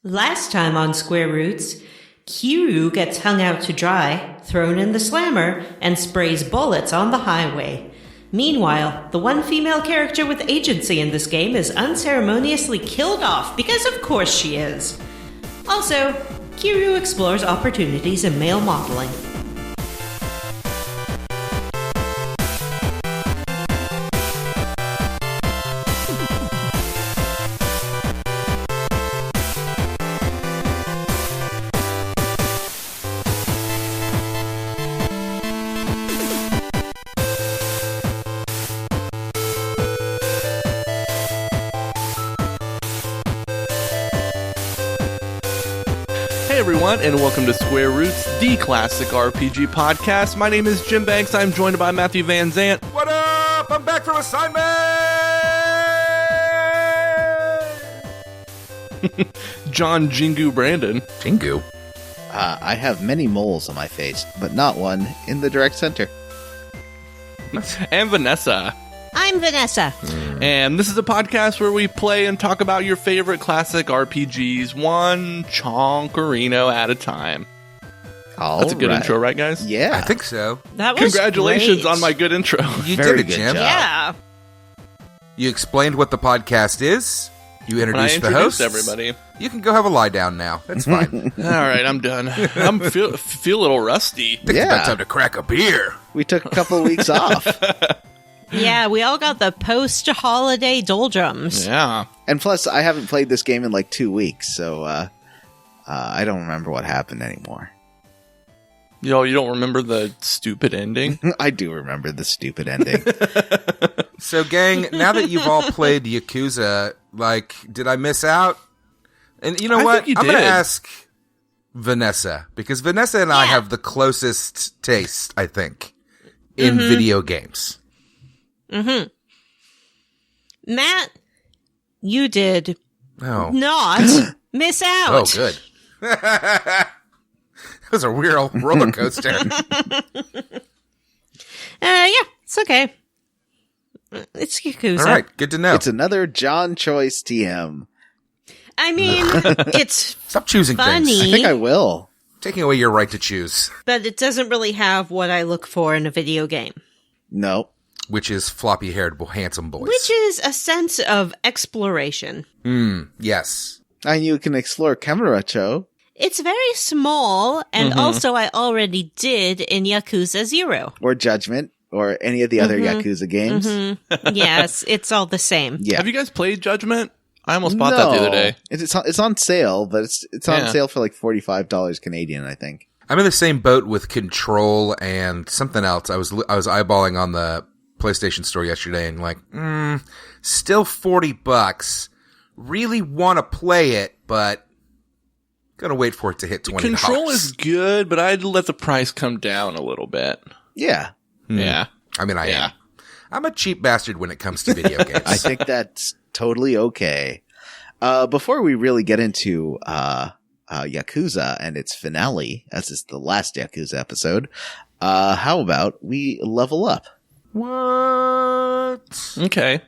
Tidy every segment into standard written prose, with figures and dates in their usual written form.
Last time on Square Roots, Kiryu gets hung out to dry, thrown in the slammer, and sprays bullets on the highway. Meanwhile, the one female character with agency in this game is unceremoniously killed off because of course she is. Also, Kiryu explores opportunities in male modeling. Hey everyone, and welcome to Square Roots, the classic RPG podcast. My name is Jim Banks. I'm joined by Matthew Van Zant. What up? I'm back from assignment! John Jingu Brandon. Jingu? I have many moles on my face, but not one in the direct center. And Vanessa. I'm Vanessa. And this is a podcast where we play and talk about your favorite classic RPGs, one chonkerino at a time. That's a good intro, right, guys? Yeah. I think so. That was Congratulations great. on my good intro. You Very did it, good Jim. job. Yeah. You explained what the podcast is. You When I introduced the introduced hosts. everybody. You can go have a lie down now. That's fine. All right, I'm done. I'm feel a little rusty. Think it's Yeah. about time to crack a beer. We took a couple of weeks off. Yeah, we all got the post-holiday doldrums. Yeah. And plus, I haven't played this game in like 2 weeks, so I don't remember what happened anymore. You know, you don't remember the stupid ending? I do remember the stupid ending. So, gang, now that you've all played Yakuza, did I miss out? And you know I what? think you I'm going to did. ask Vanessa, because Vanessa and I Yeah. have the closest taste, I think, in video games. Matt, you did Oh. not miss out. Oh, good. That was a real roller coaster. Yeah, it's okay. It's Yakuza. All right, good to know. It's another John Choice TM. I mean, it's Stop choosing funny, things. I think I will. Taking away your right to choose, but it doesn't really have what I look for in a video game, No. which is floppy-haired, handsome boys. which is a sense of exploration. Yes. And you can explore Kamurocho. It's very small, and also I already did in Yakuza 0. Or Judgment, or any of the other Yakuza games. Yes, it's all the same. Yeah. Have you guys played Judgment? I almost bought that the other day. It's on sale, but it's on Yeah. sale for like $45 Canadian, I think. I'm in the same boat with Control and something else. I was eyeballing on the PlayStation Store yesterday and still $40. Really want to play it, but gonna wait for it to hit $20. Control is good, but I'd let the price come down a little bit. Yeah. Yeah. I mean, I Yeah. am. I'm a cheap bastard when it comes to video games. I think that's totally okay. Before we really get into Yakuza and its finale, as is the last Yakuza episode, how about we level up? What? Okay.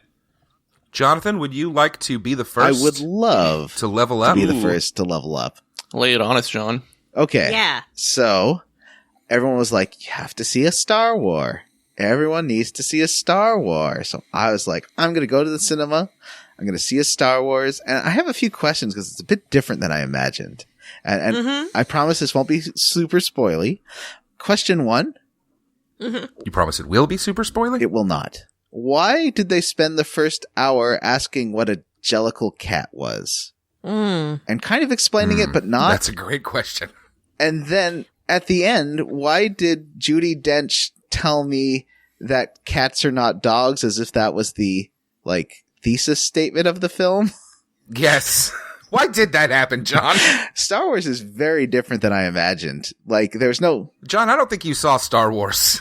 Jonathan, would you like to be the first I would love to level to up? be the first to level up. Lay it on us, John. Okay. Yeah. So everyone was like, you have to see a Star War. Everyone needs to see a Star Wars. So I was like, I'm going to go to the cinema. I'm going to see a Star Wars. And I have a few questions because it's a bit different than I imagined. And I promise this won't be super spoily. Question 1. You promise it will be super spoiling? It will not. Why did they spend the first hour asking what a Jellicle cat was? And kind of explaining it, but not. That's a great question. And then at the end, why did Judi Dench tell me that cats are not dogs, as if that was the thesis statement of the film? Yes. Why did that happen, John? Star Wars is very different than I imagined. There's no... John, I don't think you saw Star Wars.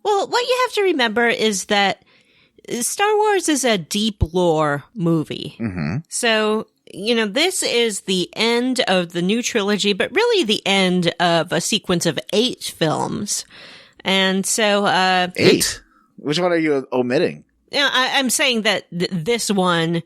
Well, what you have to remember is that Star Wars is a deep lore movie. So, this is the end of the new trilogy, but really the end of a sequence of 8 films. And so, 8? Which one are you omitting? I'm saying that this one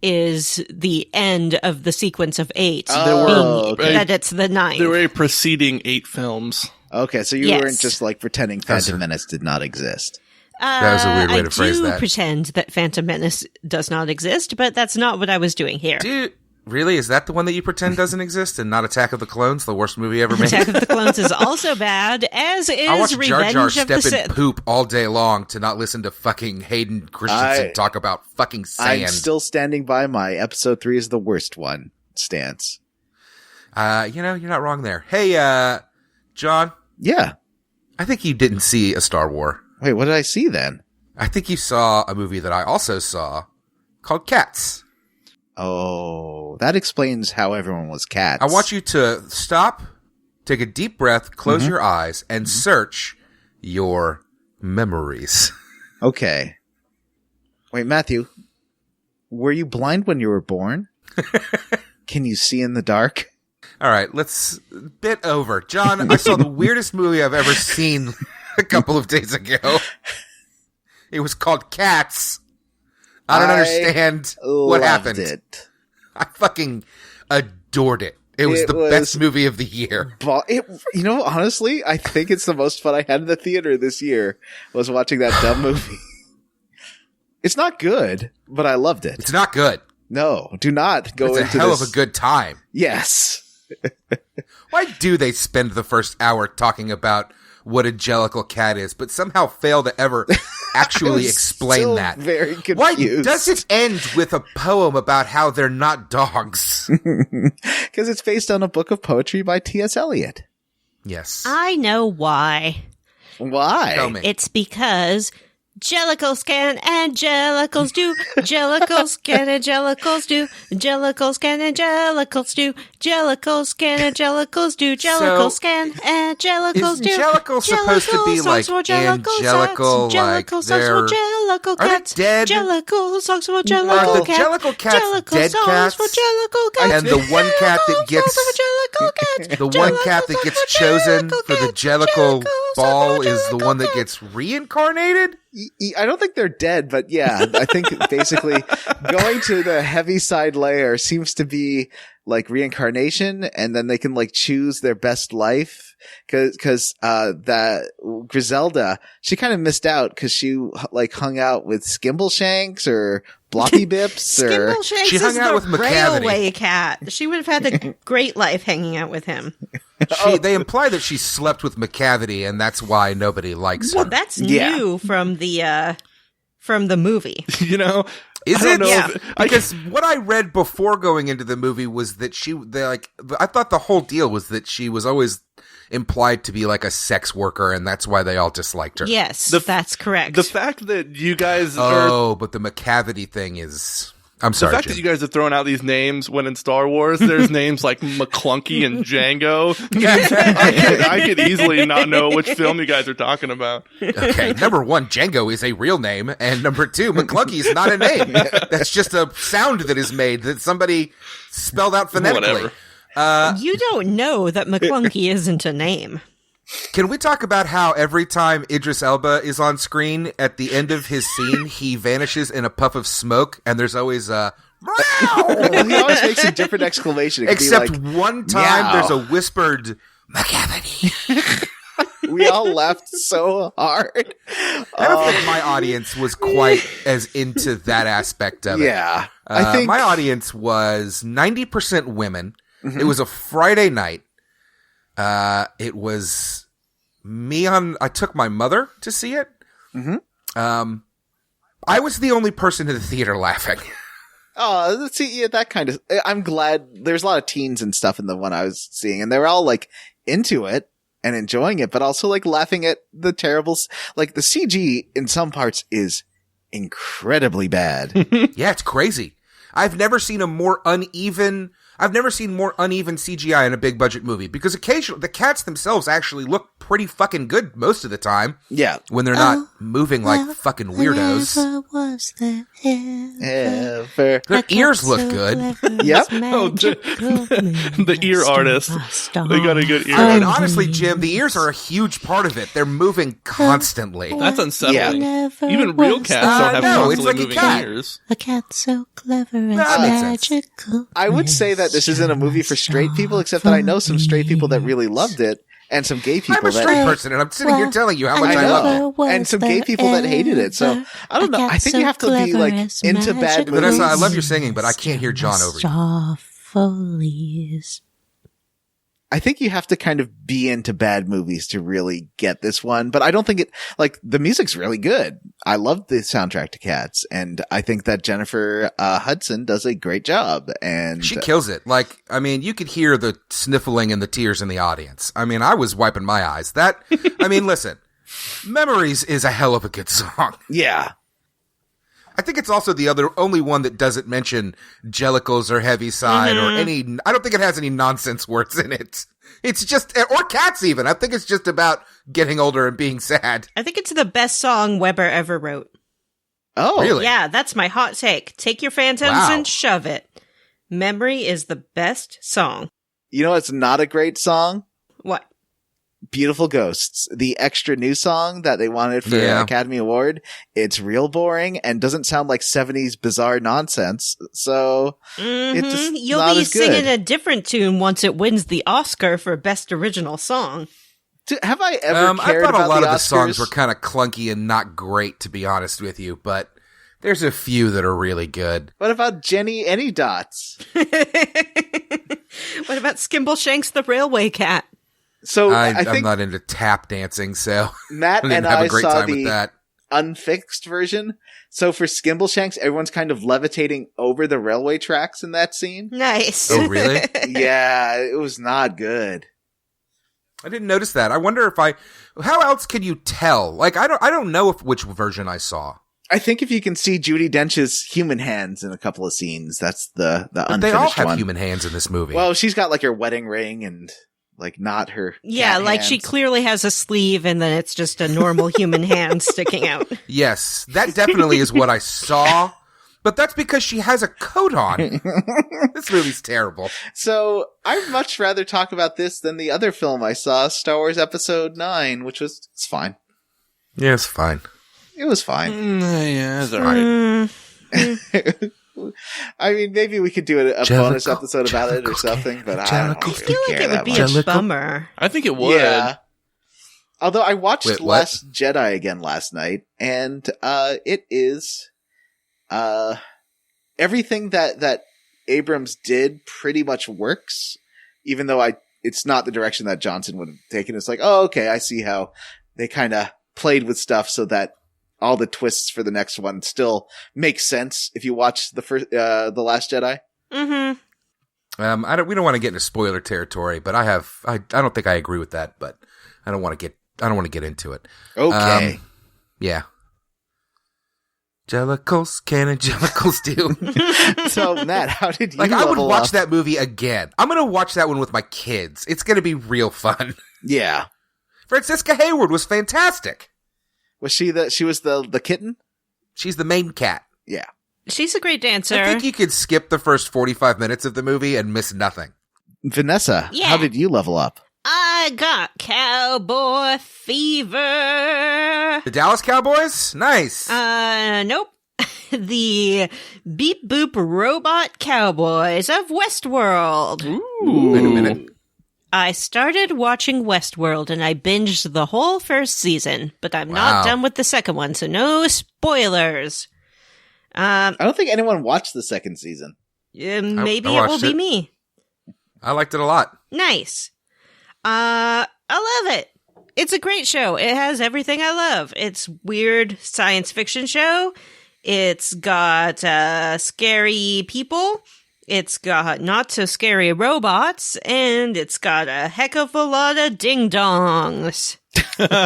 is the end of the sequence of 8. That it's the 9th. There were a preceding 8 films. Okay, so you weren't just like pretending Phantom Menace did not exist. That was a weird way to phrase that. I do pretend that Phantom Menace does not exist, but that's not what I was doing here. Dude, really? Is that the one that you pretend doesn't exist and not Attack of the Clones, the worst movie ever made? Attack of the Clones is also bad, as is I watch Revenge Jar Jar of step the in Sith. poop all day long to not listen to fucking Hayden Christensen talk about fucking sand. I'm still standing by my episode 3 is the worst one stance. You're not wrong there. Hey, John. Yeah. I think you didn't see A Star War. Wait, what did I see then? I think you saw a movie that I also saw called Cats. Oh, that explains how everyone was cats. I want you to stop, take a deep breath, close your eyes, and search your memories. Okay. Wait, Matthew, were you blind when you were born? Can you see in the dark? All right, let's bit over. John, I saw the weirdest movie I've ever seen a couple of days ago. It was called Cats. I don't understand what happened. It. I fucking adored it. It was the best movie of the year. Honestly, I think it's the most fun I had in the theater this year was watching that dumb movie. It's not good, but I loved it. It's not good. No, do not go into this. It's a hell of a good time. Yes. Why do they spend the first hour talking about what a jellicle cat is, but somehow fail to ever actually explain that? Very confused. Why does it end with a poem about how they're not dogs? Because it's based on a book of poetry by T.S. Eliot. Yes. I know why. Why? Tell me. It's because jellicles can and jellicles do. Jellicles can and jellicles do. Jellicles can and jellicles do. Jellicles can and jellicles do. Jellicles can and jellicles do. Is jellicle supposed to be like angelical, like they're... Jellicle Are they cats. dead? Jellicle songs for Are jellicle the cats. jellicle cats Jellicle dead songs cats? for jellicle cats. And the one cat that gets... Jellicle cats. The one cat that gets chosen for the jellicle ball is the one that gets reincarnated? I don't think they're dead, but yeah, I think basically going to the heavy side layer seems to be like reincarnation, and then they can like choose their best life. Cause that Griselda, she kind of missed out because she like hung out with Skimbleshanks or Bloppy Bips or Skimbleshanks She hung is out the with McCavity. railway cat. She would have had a great life hanging out with him. They imply that she slept with McCavity, and that's why nobody likes her. Well, that's new from the movie. Is I it? don't know Yeah. Because what I read before going into the movie was that I thought the whole deal was that she was always implied to be like a sex worker, and that's why they all disliked her. Yes, that's correct. The fact that you guys are... Oh, but the McCavity thing is... I'm The sorry, fact Jim. that you guys are throwing out these names when in Star Wars, there's names like McClunky and Django. I could easily not know which film you guys are talking about. Okay, number one, Django is a real name, and number two, McClunky is not a name. That's just a sound that is made that somebody spelled out phonetically. Whatever. You don't know that McClunky isn't a name. Can we talk about how every time Idris Elba is on screen, at the end of his scene, he vanishes in a puff of smoke, and there's always a... he always makes a different exclamation. It could Except be like, one time, meow. there's a whispered McCavity. We all laughed so hard. I don't think my audience was quite as into that aspect of it. Yeah. I think my audience was 90% women. It was a Friday night. It was I took my mother to see it. I was the only person in the theater laughing. Oh, let's see, yeah, that kind of, I'm glad there's a lot of teens and stuff in the one I was seeing, and they were all like into it and enjoying it, but also like laughing at the terrible, like the CG in some parts is incredibly bad. Yeah, it's crazy. I've never seen a more uneven I've never seen more uneven CGI in a big budget movie, because occasionally the cats themselves actually look pretty fucking good most of the time. Yeah. When they're not moving like fucking weirdos. Never was there Ever. Their ears look good. Yep. Oh, the ear artist. They got a good ear I mean, artist. honestly, Jim, the ears are a huge part of it. They're moving constantly. That's unsettling. Never Even real was cats don't have no, it's constantly like a moving cat. ears. a cat so clever and That makes sense. magical. I would say that this isn't a movie for straight people, except that I know some straight people that really loved it, and some gay people I'm a that straight person, and I'm sitting here telling you how much I I love it. know, and some gay people that hated it. So I don't know. I think you have to be like into bad movies. Vanessa, I love your singing, but I can't hear John over you. Soft folies. I think you have to kind of be into bad movies to really get this one, but I don't think it, like, the music's really good. I love the soundtrack to Cats, and I think that Jennifer Hudson does a great job, and She kills it. Like, I mean, you could hear the sniffling and the tears in the audience. I mean, I was wiping my eyes. I mean, listen, Memories is a hell of a good song. yeah. I think it's also the only one that doesn't mention jellicles or heavy side or I don't think it has any nonsense words in it. It's just, or cats even. I think it's just about getting older and being sad. I think it's the best song Weber ever wrote. Oh, Really? Yeah, that's my hot take. Take your phantoms Wow. and shove it. Memory is the best song. You know, it's not a great song. What? Beautiful Ghosts, the extra new song that they wanted for Yeah. an Academy Award. It's real boring and doesn't sound like 70s bizarre nonsense. So it's just You'll not be as good. singing a different tune once it wins the Oscar for Best Original Song. Have I ever I cared thought about a lot the of the songs Oscars? were kind of clunky and not great, to be honest with you, but there's a few that are really good. What about Jenny Any Dots? What about Skimbleshanks the Railway Cat? So I I'm think not into tap dancing, so Matt I didn't and have I a great saw time with the that. unfixed version. So for Skimbleshanks, everyone's kind of levitating over the railway tracks in that scene. Nice. Oh, really? Yeah, it was not good. I didn't notice that. I wonder how else can you tell? Like, I don't know which version I saw. I think if you can see Judi Dench's human hands in a couple of scenes, that's the But unfinished they all have one. human hands in this movie. Well, she's got like her wedding ring and like not her. Yeah, cat like she hands. clearly has a sleeve and then it's just a normal human hand sticking out. Yes, that definitely is what I saw. But that's because she has a coat on. This movie's terrible. So I'd much rather talk about this than the other film I saw, Star Wars Episode 9, which was it's fine. Yeah, it's fine. It was fine. Yeah, it's alright. I mean, maybe we could do a bonus episode about it or something, but I don't I really feel like care it would that be much. a bummer. I think it would. Yeah. Although I watched Wait, what? Last Jedi again last night, and it is everything that Abrams did pretty much works, even though it's not the direction that Johnson would have taken. It's like, oh, okay, I see how they kind of played with stuff so that all the twists for the next one still make sense if you watch the Last Jedi. Mm-hmm. We don't want to get into spoiler territory, but I don't think I agree with that, but I don't want to get into it. Okay. Yeah. Jellicles, can Jellicles do? So Matt, how did you Like, I would level watch up? that movie again. I'm going to watch that one with my kids. It's going to be real fun. Yeah. Francisca Hayward was fantastic. Was she was the kitten? She's the main cat. Yeah. She's a great dancer. I think you could skip the first 45 minutes of the movie and miss nothing. Vanessa, Yeah. how did you level up? I got cowboy fever. The Dallas Cowboys? Nice. Nope. The beep boop robot cowboys of Westworld. Wait a minute. I started watching Westworld and I binged the whole first season, but I'm Wow. not done with the second one, so no spoilers. I don't think anyone watched the second season. Maybe I it will watched be it. me. I liked it a lot. Nice. I love it. It's a great show. It has everything I love. It's weird science fiction show. It's got scary people. It's got not so scary robots, and it's got a heck of a lot of ding-dongs.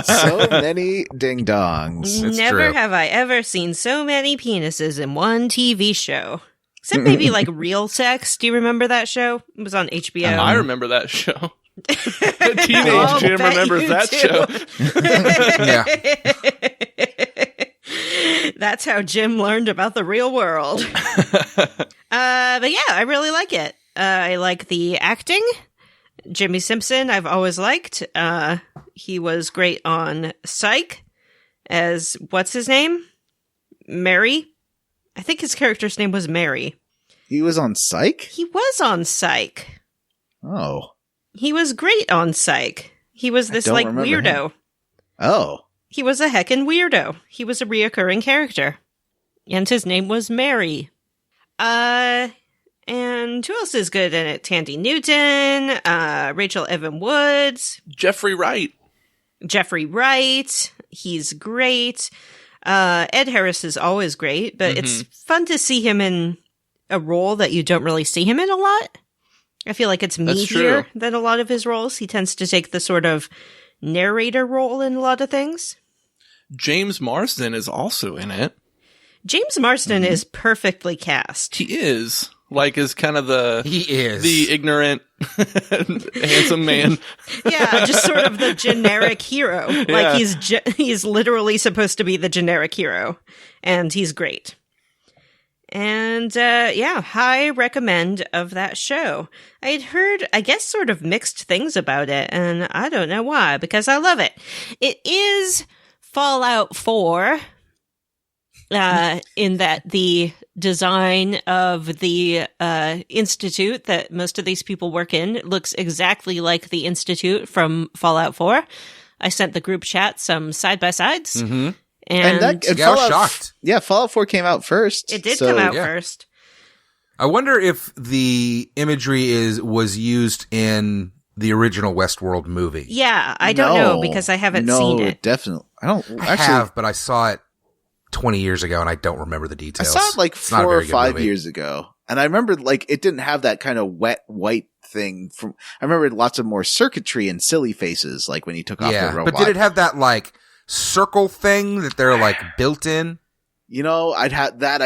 So many ding dongs. It's Never true. have I ever seen so many penises in one TV show. Except maybe like Real Sex. Do you remember that show? It was on HBO. I remember that show. Teenage Jim remembers that Yeah. That's how Jim learned about the real world. But yeah, I really like it. I like the acting. Jimmy Simpson, I've always liked. He was great on Psych as, what's his name? Mary? I think his character's name was Mary. He was on Psych? He was on Psych. Oh. He was great on Psych. He was this, like, weirdo. Him. Oh. He was a heckin' weirdo. He was a reoccurring character. And his name was Mary. And who else is good in it? Tandy Newton, Rachel Evan Woods. Jeffrey Wright. He's great. Ed Harris is always great, but it's fun to see him in a role that you don't really see him in a lot. I feel like it's meatier than a lot of his roles. He tends to take the sort of narrator role in a lot of things. James Marsden is also in it. James Marsden is perfectly cast. He is. Like, is kind of the ignorant, handsome man. Yeah, just sort of the generic hero. Yeah. Like, he's literally supposed to be the generic hero. And he's great. And, high recommend of that show. I had heard, I guess, sort of mixed things about it, and I don't know why, because I love it. It is Fallout 4, in that the design of the institute that most of these people work in looks exactly like the institute from Fallout 4. I sent the group chat some side-by-sides. Mm-hmm. And I was shocked. Yeah, Fallout 4 came out first. It did come out first. I wonder if the imagery was used in the original Westworld movie. Yeah, I don't know because I haven't seen it. Definitely. I have, but I saw it 20 years ago and I don't remember the details. I saw it like 4 or 5 years ago. And I remember like it didn't have that kind of wet white thing I remember lots of more circuitry and silly faces like when you took off the robot. But did it have that like circle thing that they're like built in? You know, I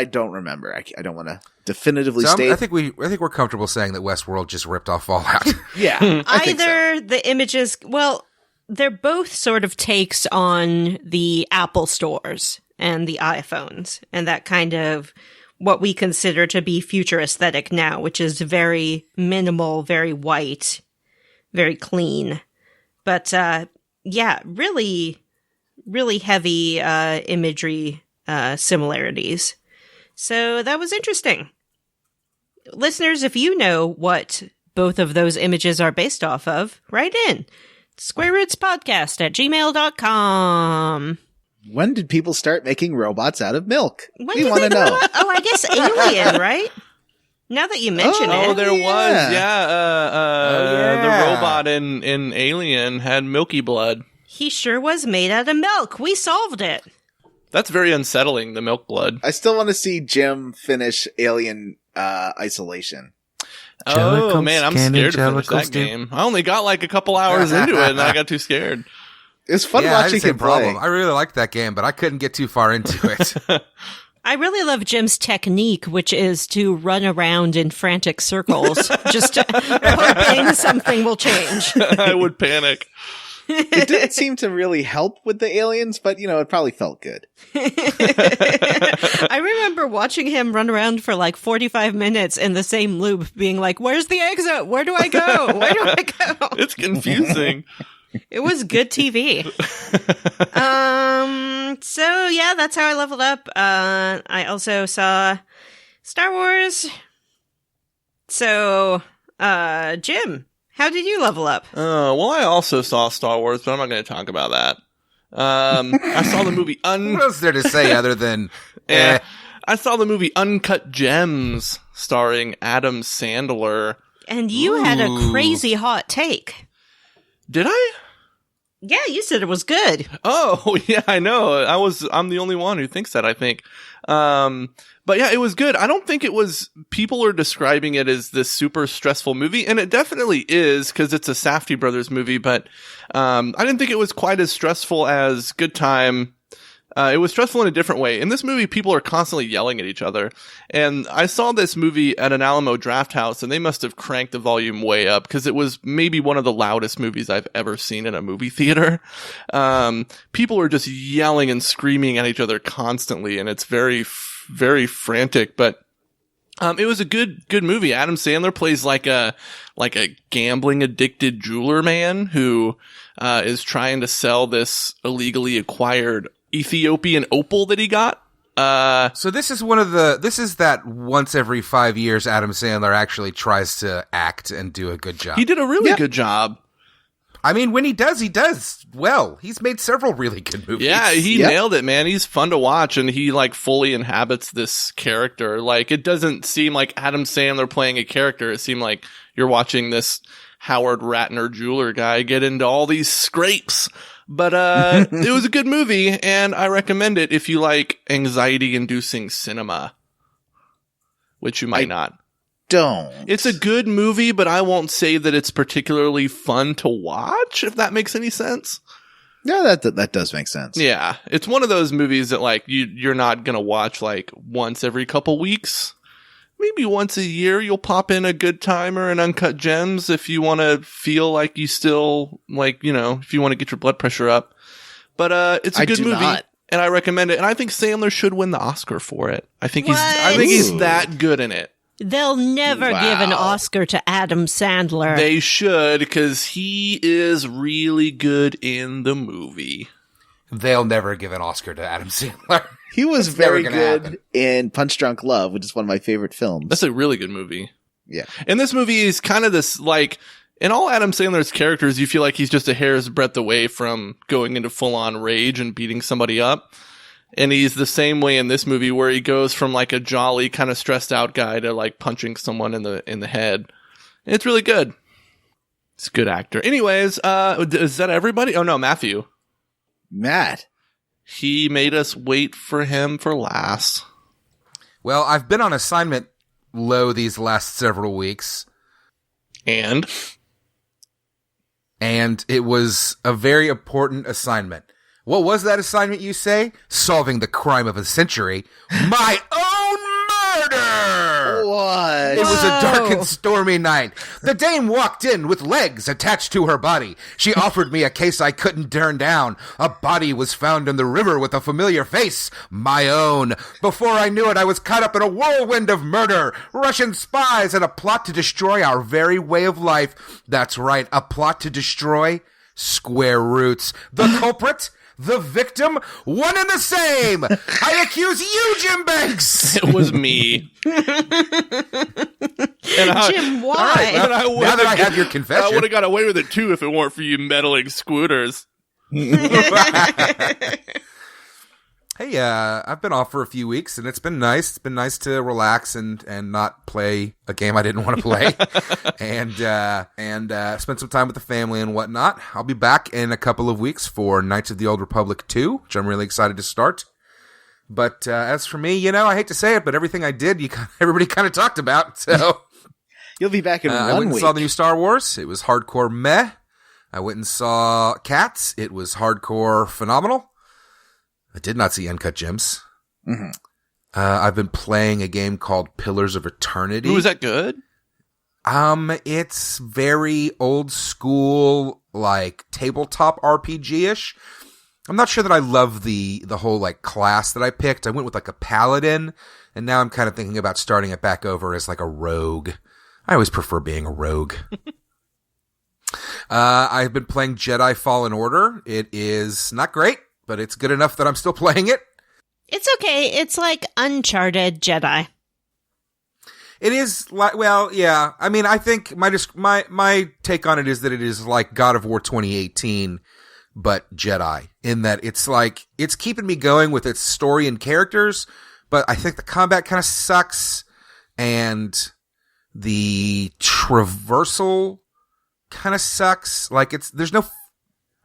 don't remember. I don't want to definitively state. I think we're comfortable saying that Westworld just ripped off Fallout. Yeah. Either the images, well, they're both sort of takes on the Apple stores and the iPhones and that kind of what we consider to be future aesthetic now, which is very minimal, very white, very clean. But, really heavy imagery similarities. So that was interesting. Listeners, if you know what both of those images are based off of, write in. squarerootspodcast@gmail.com. When did people start making robots out of milk? We want to know. Oh, I guess Alien, right? Now that you mention it. Oh, there was. Yeah. The yeah. robot in Alien had milky blood. He sure was made out of milk. We solved it. That's very unsettling, the milk blood. I still want to see Jim finish Alien Isolation. Oh, man, I'm scared to finish that game. I only got like a couple hours into it, and I got too scared. It was fun watching him play. I really liked that game, but I couldn't get too far into it. I really love Jim's technique, which is to run around in frantic circles, just hoping something will change. I would panic. It didn't seem to really help with the aliens, but, it probably felt good. I remember watching him run around for like 45 minutes in the same loop, being like, where's the exit? Where do I go? Where do I go? It's confusing. It was good TV. So yeah, that's how I leveled up. I also saw Star Wars. So, Jim, how did you level up? Well, I also saw Star Wars, but I'm not going to talk about that. I saw the movie What else is there to say other than I saw the movie Uncut Gems starring Adam Sandler. And you had a crazy hot take. Did I? Yeah, you said it was good. Oh, yeah, I know. I'm the only one who thinks that, I think. But yeah, it was good. I don't think it was, people are describing it as this super stressful movie, and it definitely is, because it's a Safdie Brothers movie, but I didn't think it was quite as stressful as Good Time. It was stressful in a different way. In this movie, people are constantly yelling at each other. And I saw this movie at an Alamo Draft House, and they must have cranked the volume way up because it was maybe one of the loudest movies I've ever seen in a movie theater. People are just yelling and screaming at each other constantly, and it's very, very frantic. But it was a good movie. Adam Sandler plays like a gambling addicted jeweler man who is trying to sell this illegally acquired Ethiopian opal that he got. So this is that once every 5 years Adam Sandler actually tries to act and do a good job. He did a really good job. I mean, when he does well. He's made several really good movies. Yeah, he nailed it, man. He's fun to watch, and he like fully inhabits this character. Like, it doesn't seem like Adam Sandler playing a character. It seemed like you're watching this Howard Ratner jeweler guy get into all these scrapes. But it was a good movie, and I recommend it if you like anxiety-inducing cinema, which you might not. Don't. It's a good movie, but I won't say that it's particularly fun to watch, if that makes any sense. Yeah, that does make sense. Yeah, it's one of those movies that like you're not gonna watch like once every couple weeks. Maybe once a year you'll pop in a Good Time or an Uncut Gems if you want to feel like you still like, you know, if you want to get your blood pressure up. But it's a good movie, and I recommend it. And I think Sandler should win the Oscar for it. I think he's that good in it. They'll never give an Oscar to Adam Sandler. They should, because he is really good in the movie. They'll never give an Oscar to Adam Sandler. He was very good in Punch Drunk Love, which is one of my favorite films. That's a really good movie. Yeah. And this movie is kind of this, like, in all Adam Sandler's characters, you feel like he's just a hair's breadth away from going into full-on rage and beating somebody up. And he's the same way in this movie, where he goes from like a jolly kind of stressed out guy to like punching someone in the head. And it's really good. It's a good actor. Anyways, is that everybody? Oh no, Matthew. Matt. He made us wait for him for last. Well, I've been on assignment low these last several weeks. And it was a very important assignment. What was that assignment, you say? Solving the crime of a century. My own murder! What? It was a dark and stormy night. The dame walked in with legs attached to her body. She offered me a case I couldn't turn down. A body was found in the river with a familiar face. My own. Before I knew it, I was caught up in a whirlwind of murder, Russian spies, and a plot to destroy our very way of life. That's right, a plot to destroy square roots. The culprit? The victim, one and the same. I accuse you, Jim Banks. It was me. Jim, why? All right, well, now that I have your confession, I would have got away with it too if it weren't for you meddling scooters. Hey, I've been off for a few weeks, and it's been nice. It's been nice to relax and not play a game I didn't want to play, and spend some time with the family and whatnot. I'll be back in a couple of weeks for Knights of the Old Republic 2, which I'm really excited to start. But as for me, I hate to say it, but everything I did, everybody kind of talked about. So you'll be back in 1 week. I went and saw the new Star Wars. It was hardcore meh. I went and saw Cats. It was hardcore phenomenal. I did not see Uncut Gems. Mm-hmm. I've been playing a game called Pillars of Eternity. Ooh, is that good? It's very old school, like tabletop RPG-ish. I'm not sure that I love the whole like class that I picked. I went with like a paladin, and now I'm kind of thinking about starting it back over as like a rogue. I always prefer being a rogue. I've been playing Jedi Fallen Order. It is not great, but it's good enough that I'm still playing it. It's okay. It's like Uncharted Jedi. It is like, well, yeah. I mean, I think my take on it is that it is like God of War 2018, but Jedi, in that it's like, it's keeping me going with its story and characters, but I think the combat kind of sucks, and the traversal kind of sucks. Like, there's no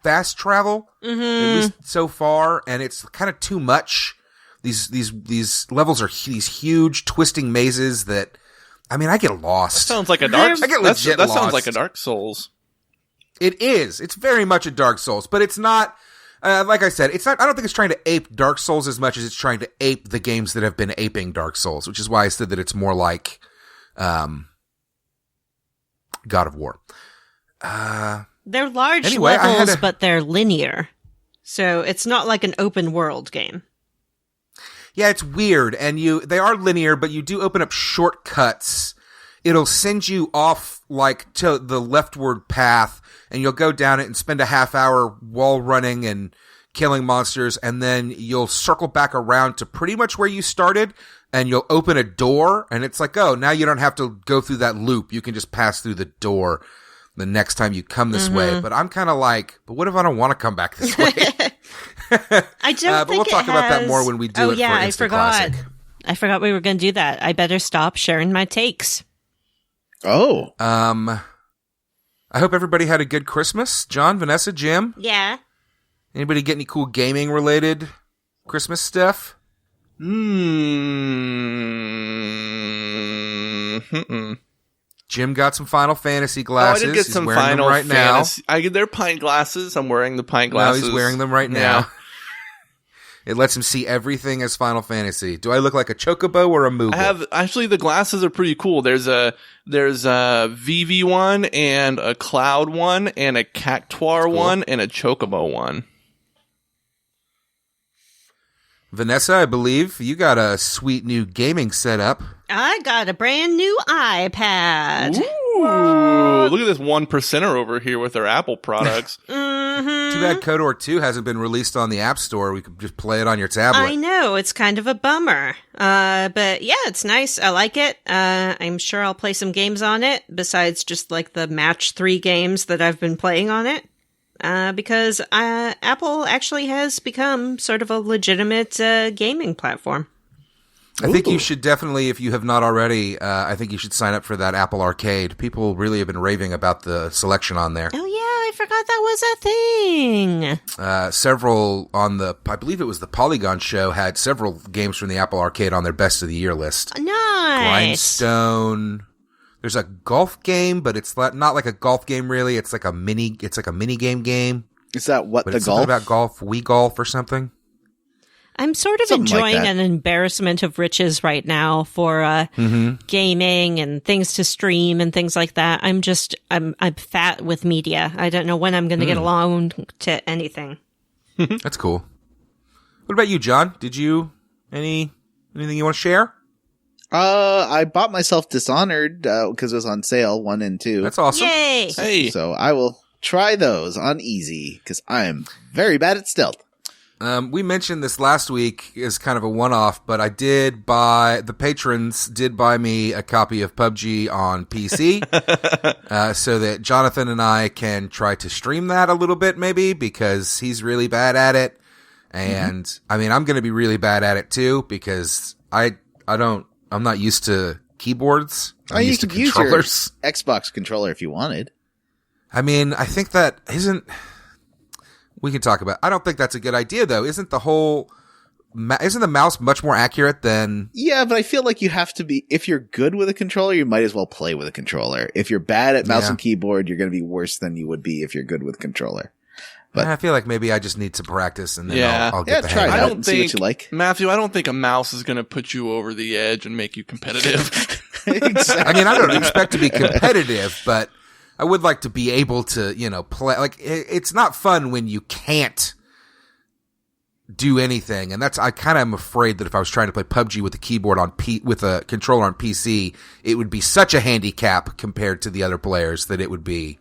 fast travel, at least so far, and it's kind of too much. These levels are these huge twisting mazes that, I mean, I get lost. That sounds like a Dark. I get legit that lost. sounds like a Dark Souls. It is. It's very much a Dark Souls, but it's not. Like I said, it's not. I don't think it's trying to ape Dark Souls as much as it's trying to ape the games that have been aping Dark Souls, which is why I said that it's more like God of War. They're large Anyway, levels, but they're linear. So it's not like an open world game. Yeah, it's weird, and they are linear, but you do open up shortcuts. It'll send you off like to the leftward path, and you'll go down it and spend a half hour wall running and killing monsters, and then you'll circle back around to pretty much where you started, and you'll open a door, and it's like, oh, now you don't have to go through that loop. You can just pass through the door the next time you come this way. But I'm kind of like, but what if I don't want to come back this way? I don't but we'll talk about that more when we do it for Instant Classic. I forgot we were going to do that. I better stop sharing my takes. Oh. I hope everybody had a good Christmas. John, Vanessa, Jim? Yeah. Anybody get any cool gaming related Christmas stuff? Jim got some Final Fantasy glasses. I did get some Final right Fantasy. They're pint glasses. I'm wearing the pint glasses. No, he's wearing them right now. It lets him see everything as Final Fantasy. Do I look like a chocobo or a moogle? Actually, the glasses are pretty cool. There's a VV one and a Cloud one and a Cactuar one and a Chocobo one. Vanessa, I believe you got a sweet new gaming setup. I got a brand new iPad. Ooh, look at this 1%er over here with their Apple products. Too bad KOTOR 2 hasn't been released on the App Store. We could just play it on your tablet. I know, it's kind of a bummer. But yeah, it's nice. I like it. I'm sure I'll play some games on it, besides just like the Match 3 games that I've been playing on it. Because Apple actually has become sort of a legitimate gaming platform. I think you should definitely, if you have not already, I think you should sign up for that Apple Arcade. People really have been raving about the selection on there. Oh, yeah, I forgot that was a thing. Several on I believe it was the Polygon show, had several games from the Apple Arcade on their best of the year list. Nice. Grindstone. There's a golf game, but it's not like a golf game really. It's like a mini game. Is that what but the it's golf? Something about golf, Wii Golf or something. I'm sort of Something like enjoying that. an embarrassment of riches right now for gaming and things to stream and things like that. I'm fat with media. I don't know when I'm going to get along to anything. That's cool. What about you, John? Did you anything you want to share? I bought myself Dishonored because it was on sale 1 and 2. That's awesome. Yay! Hey, So I will try those on easy because I am very bad at stealth. We mentioned this last week as kind of a one-off, but the patrons did buy me a copy of PUBG on PC, so that Jonathan and I can try to stream that a little bit maybe, because he's really bad at it. And I mean, I'm going to be really bad at it too, because I'm not used to keyboards. I'm You used to could use controllers. your Xbox controller if you wanted. I mean, I think that we can talk about. I don't think that's a good idea, though. Isn't the mouse much more accurate than? Yeah, but I feel like you have to be. If you're good with a controller, you might as well play with a controller. If you're bad at mouse and keyboard, you're going to be worse than you would be if you're good with controller. But I feel like maybe I just need to practice, and then I'll get the try hang it of out it. and see what you like. Matthew, I don't think a mouse is going to put you over the edge and make you competitive. Exactly. I mean, I don't expect to be competitive, but I would like to be able to, play. Like, it's not fun when you can't do anything, and I kind of am afraid that if I was trying to play PUBG with a keyboard with a controller on PC, it would be such a handicap compared to the other players that it would be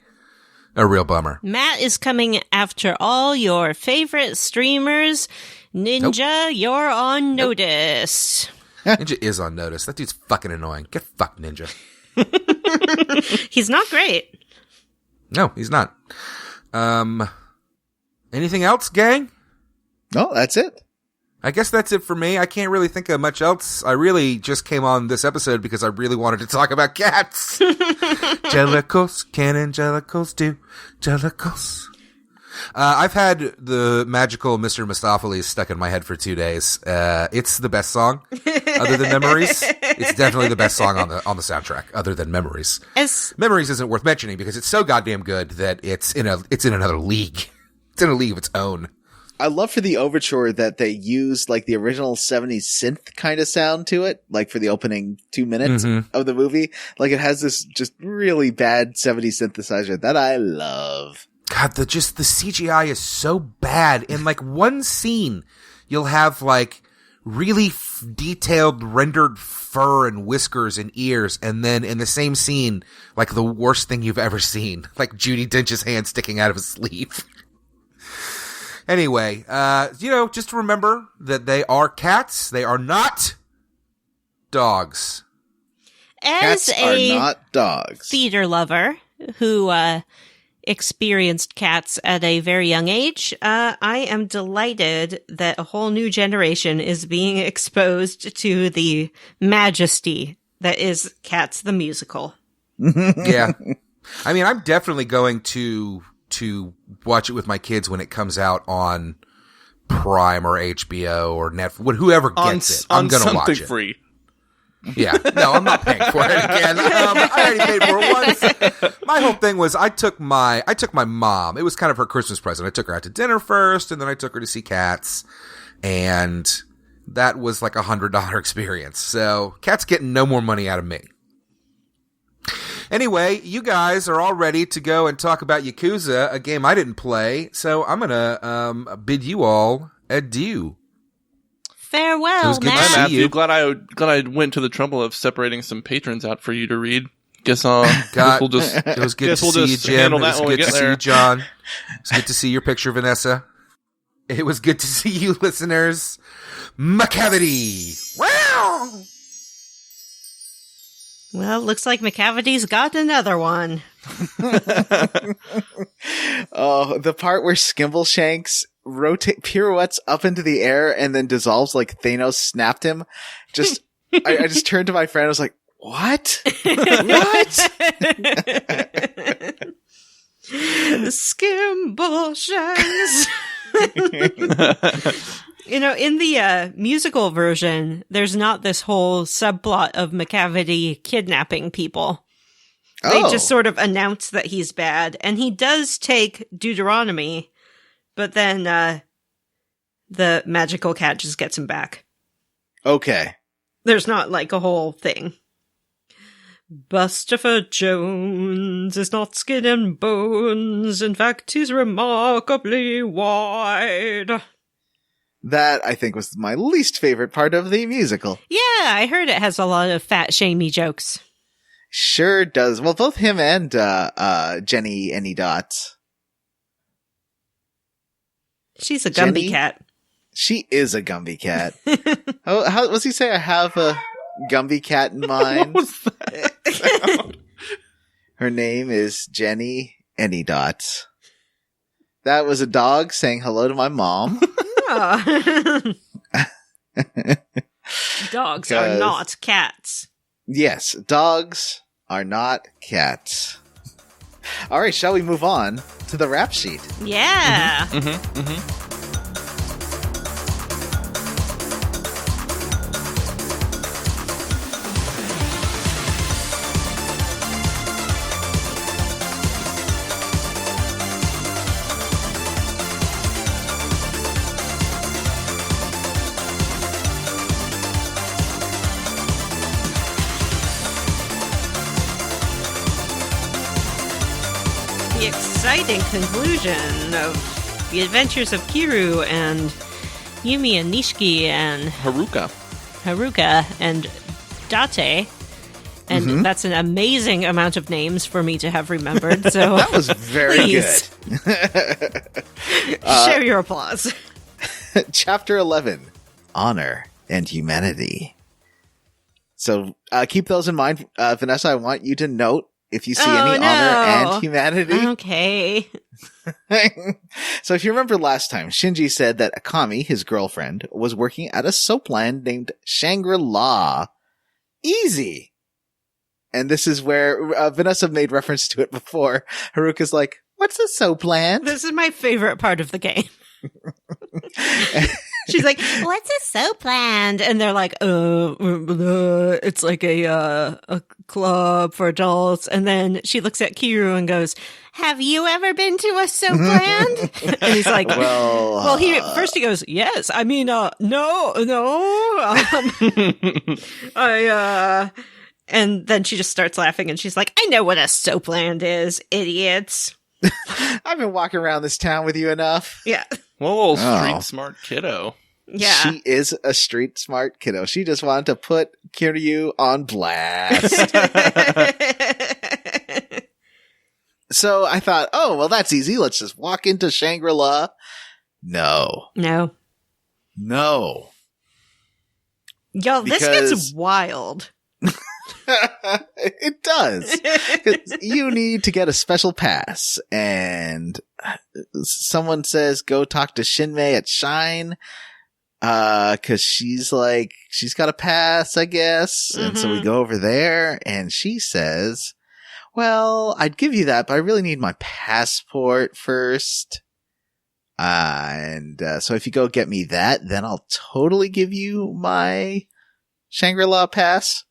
a real bummer. Matt is coming after all your favorite streamers. Ninja, you're on notice. Ninja is on notice. That dude's fucking annoying. Get fucked, Ninja. He's not great. No, he's not. Anything else, gang? No, that's it. I guess that's it for me. I can't really think of much else. I really just came on this episode because I really wanted to talk about cats. Jellicles, can angelicals do jellicles? I've had the magical Mr. Mistopheles stuck in my head for 2 days. It's the best song, other than Memories. It's definitely the best song on the soundtrack, other than Memories. Memories isn't worth mentioning because it's so goddamn good that it's in another league. It's in a league of its own. I love for the overture that they use like the original 70s synth kind of sound to it, like for the opening 2 minutes of the movie. Like it has this just really bad 70s synthesizer that I love. God, the CGI is so bad. In like one scene, you'll have like really detailed rendered fur and whiskers and ears, and then in the same scene, like the worst thing you've ever seen, like Judi Dench's hand sticking out of his sleeve. Anyway, just remember that they are cats. They are not dogs. As Cats are not dogs. theater lover who experienced cats at a very young age, I am delighted that a whole new generation is being exposed to the majesty that is Cats the musical. Yeah. I mean, I'm definitely going to watch it with my kids when it comes out on Prime or HBO or Netflix, whoever gets it. I'm going to watch it. Free. Yeah. No, I'm not paying for it again. I already paid for it once. My whole thing was I took my mom. It was kind of her Christmas present. I took her out to dinner first, and then I took her to see Cats, and that was like $100 experience. So Cats getting no more money out of me. Anyway, you guys are all ready to go and talk about Yakuza, a game I didn't play, so I'm going to bid you all adieu. Farewell, It was good to Matt. see Matthew, you. glad I went to the trouble of separating some patrons out for you to read. Guess we'll just It was good guess to we'll see you, just Jim. It handle that was when we good to get see you, there. John. It was good to see your picture, Vanessa. It was good to see you, listeners. McCavity! Wow! Well, looks like McCavity's got another one. Oh, the part where Skimbleshanks pirouettes up into the air and then dissolves like Thanos snapped him. Just, I just turned to my friend. I was like, "What? What?" Skimbleshanks. In the musical version, there's not this whole subplot of McCavity kidnapping people. They Oh. just sort of announce that he's bad, and he does take Deuteronomy, but then the magical cat just gets him back. Okay. There's not like a whole thing. Bustopher Jones is not skin and bones. In fact, he's remarkably wide. That, I think, was my least favorite part of the musical. Yeah, I heard it has a lot of fat, shamey jokes. Sure does. Well, both him and Jenny Any Dots. She's a Gumby Jenny? cat. She is a Gumby cat. How was he say? I have a Gumby cat in mind. What was that? Her name is Jenny Any Dots. That was a dog saying hello to my mom. Ah. Dogs are 'Cause- not cats. Yes, dogs are not cats. All right, shall we move on to the rap sheet? Yeah. The exciting conclusion of the adventures of Kiru and Yumi and Nishiki and Haruka. Haruka and Date. And that's an amazing amount of names for me to have remembered. So That was very please, good. share your applause. Chapter 11, Honor and Humanity. So keep those in mind. Vanessa, I want you to note if you see any no. honor and humanity. Okay. So if you remember last time, Shinji said that Akami, his girlfriend, was working at a soapland named Shangri-La. Easy. And this is where Vanessa made reference to it before. Haruka's like, what's a soapland? This is my favorite part of the game. She's like, what's a soapland? And they're like, it's like a club for adults. And then she looks at Kiryu and goes, have you ever been to a soapland? And he's like, well, first he goes, yes. I mean, no. And then she just starts laughing and she's like, I know what a soapland is, idiots. I've been walking around this town with you enough. Yeah. Whoa, street smart kiddo. Yeah. She is a street smart kiddo. She just wanted to put Kiryu on blast. So I thought, oh, well, that's easy. Let's just walk into Shangri-La. No. No. Y'all, this gets wild. It does. 'Cause you need to get a special pass. And someone says, go talk to Shinmei at Shine. 'Cause she's got a pass, I guess. And so we go over there and she says, well, I'd give you that, but I really need my passport first. So if you go get me that, then I'll totally give you my Shangri-La pass.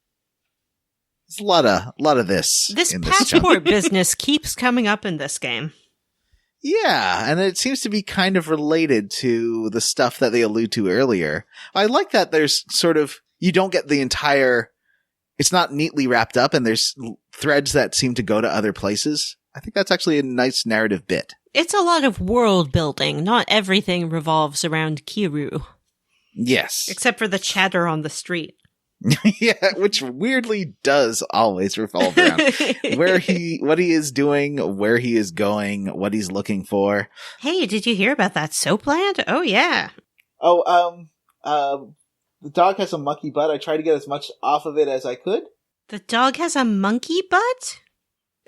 There's a lot of this. This in passport business keeps coming up in this game. Yeah, and it seems to be kind of related to the stuff that they allude to earlier. I like that there's sort of, you don't get the entire, it's not neatly wrapped up and there's threads that seem to go to other places. I think that's actually a nice narrative bit. It's a lot of world building. Not everything revolves around Kiryu. Yes. Except for the chatter on the street. Yeah, which weirdly does always revolve around what he is doing, where he is going, what he's looking for. Hey, did you hear about that soapland? Oh, yeah. The dog has a monkey butt. I tried to get as much off of it as I could. The dog has a monkey butt?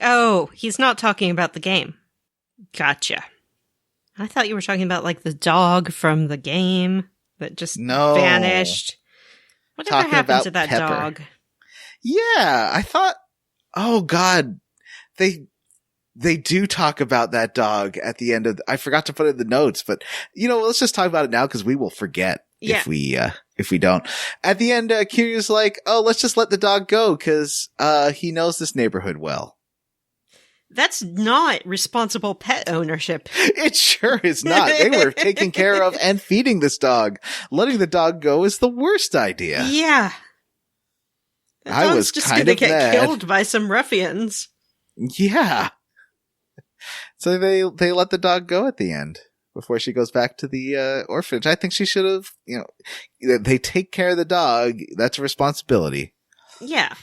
Oh, he's not talking about the game. Gotcha. I thought you were talking about, like, the dog from the game that just vanished. Whatever happened to that Pepper. dog? Yeah, I thought, oh god, they do talk about that dog at the end of, I forgot to put it in the notes, but let's just talk about it now because we will forget if we don't. At the end, Kiryu's like, oh, let's just let the dog go because, he knows this neighborhood well. That's not responsible pet ownership. It sure is not. They were taking care of and feeding this dog. Letting the dog go is the worst idea. Yeah. The dog's I was just kind gonna of get mad. killed by some ruffians. Yeah. So they let the dog go at the end before she goes back to the orphanage. I think she should have, they take care of the dog. That's a responsibility. Yeah.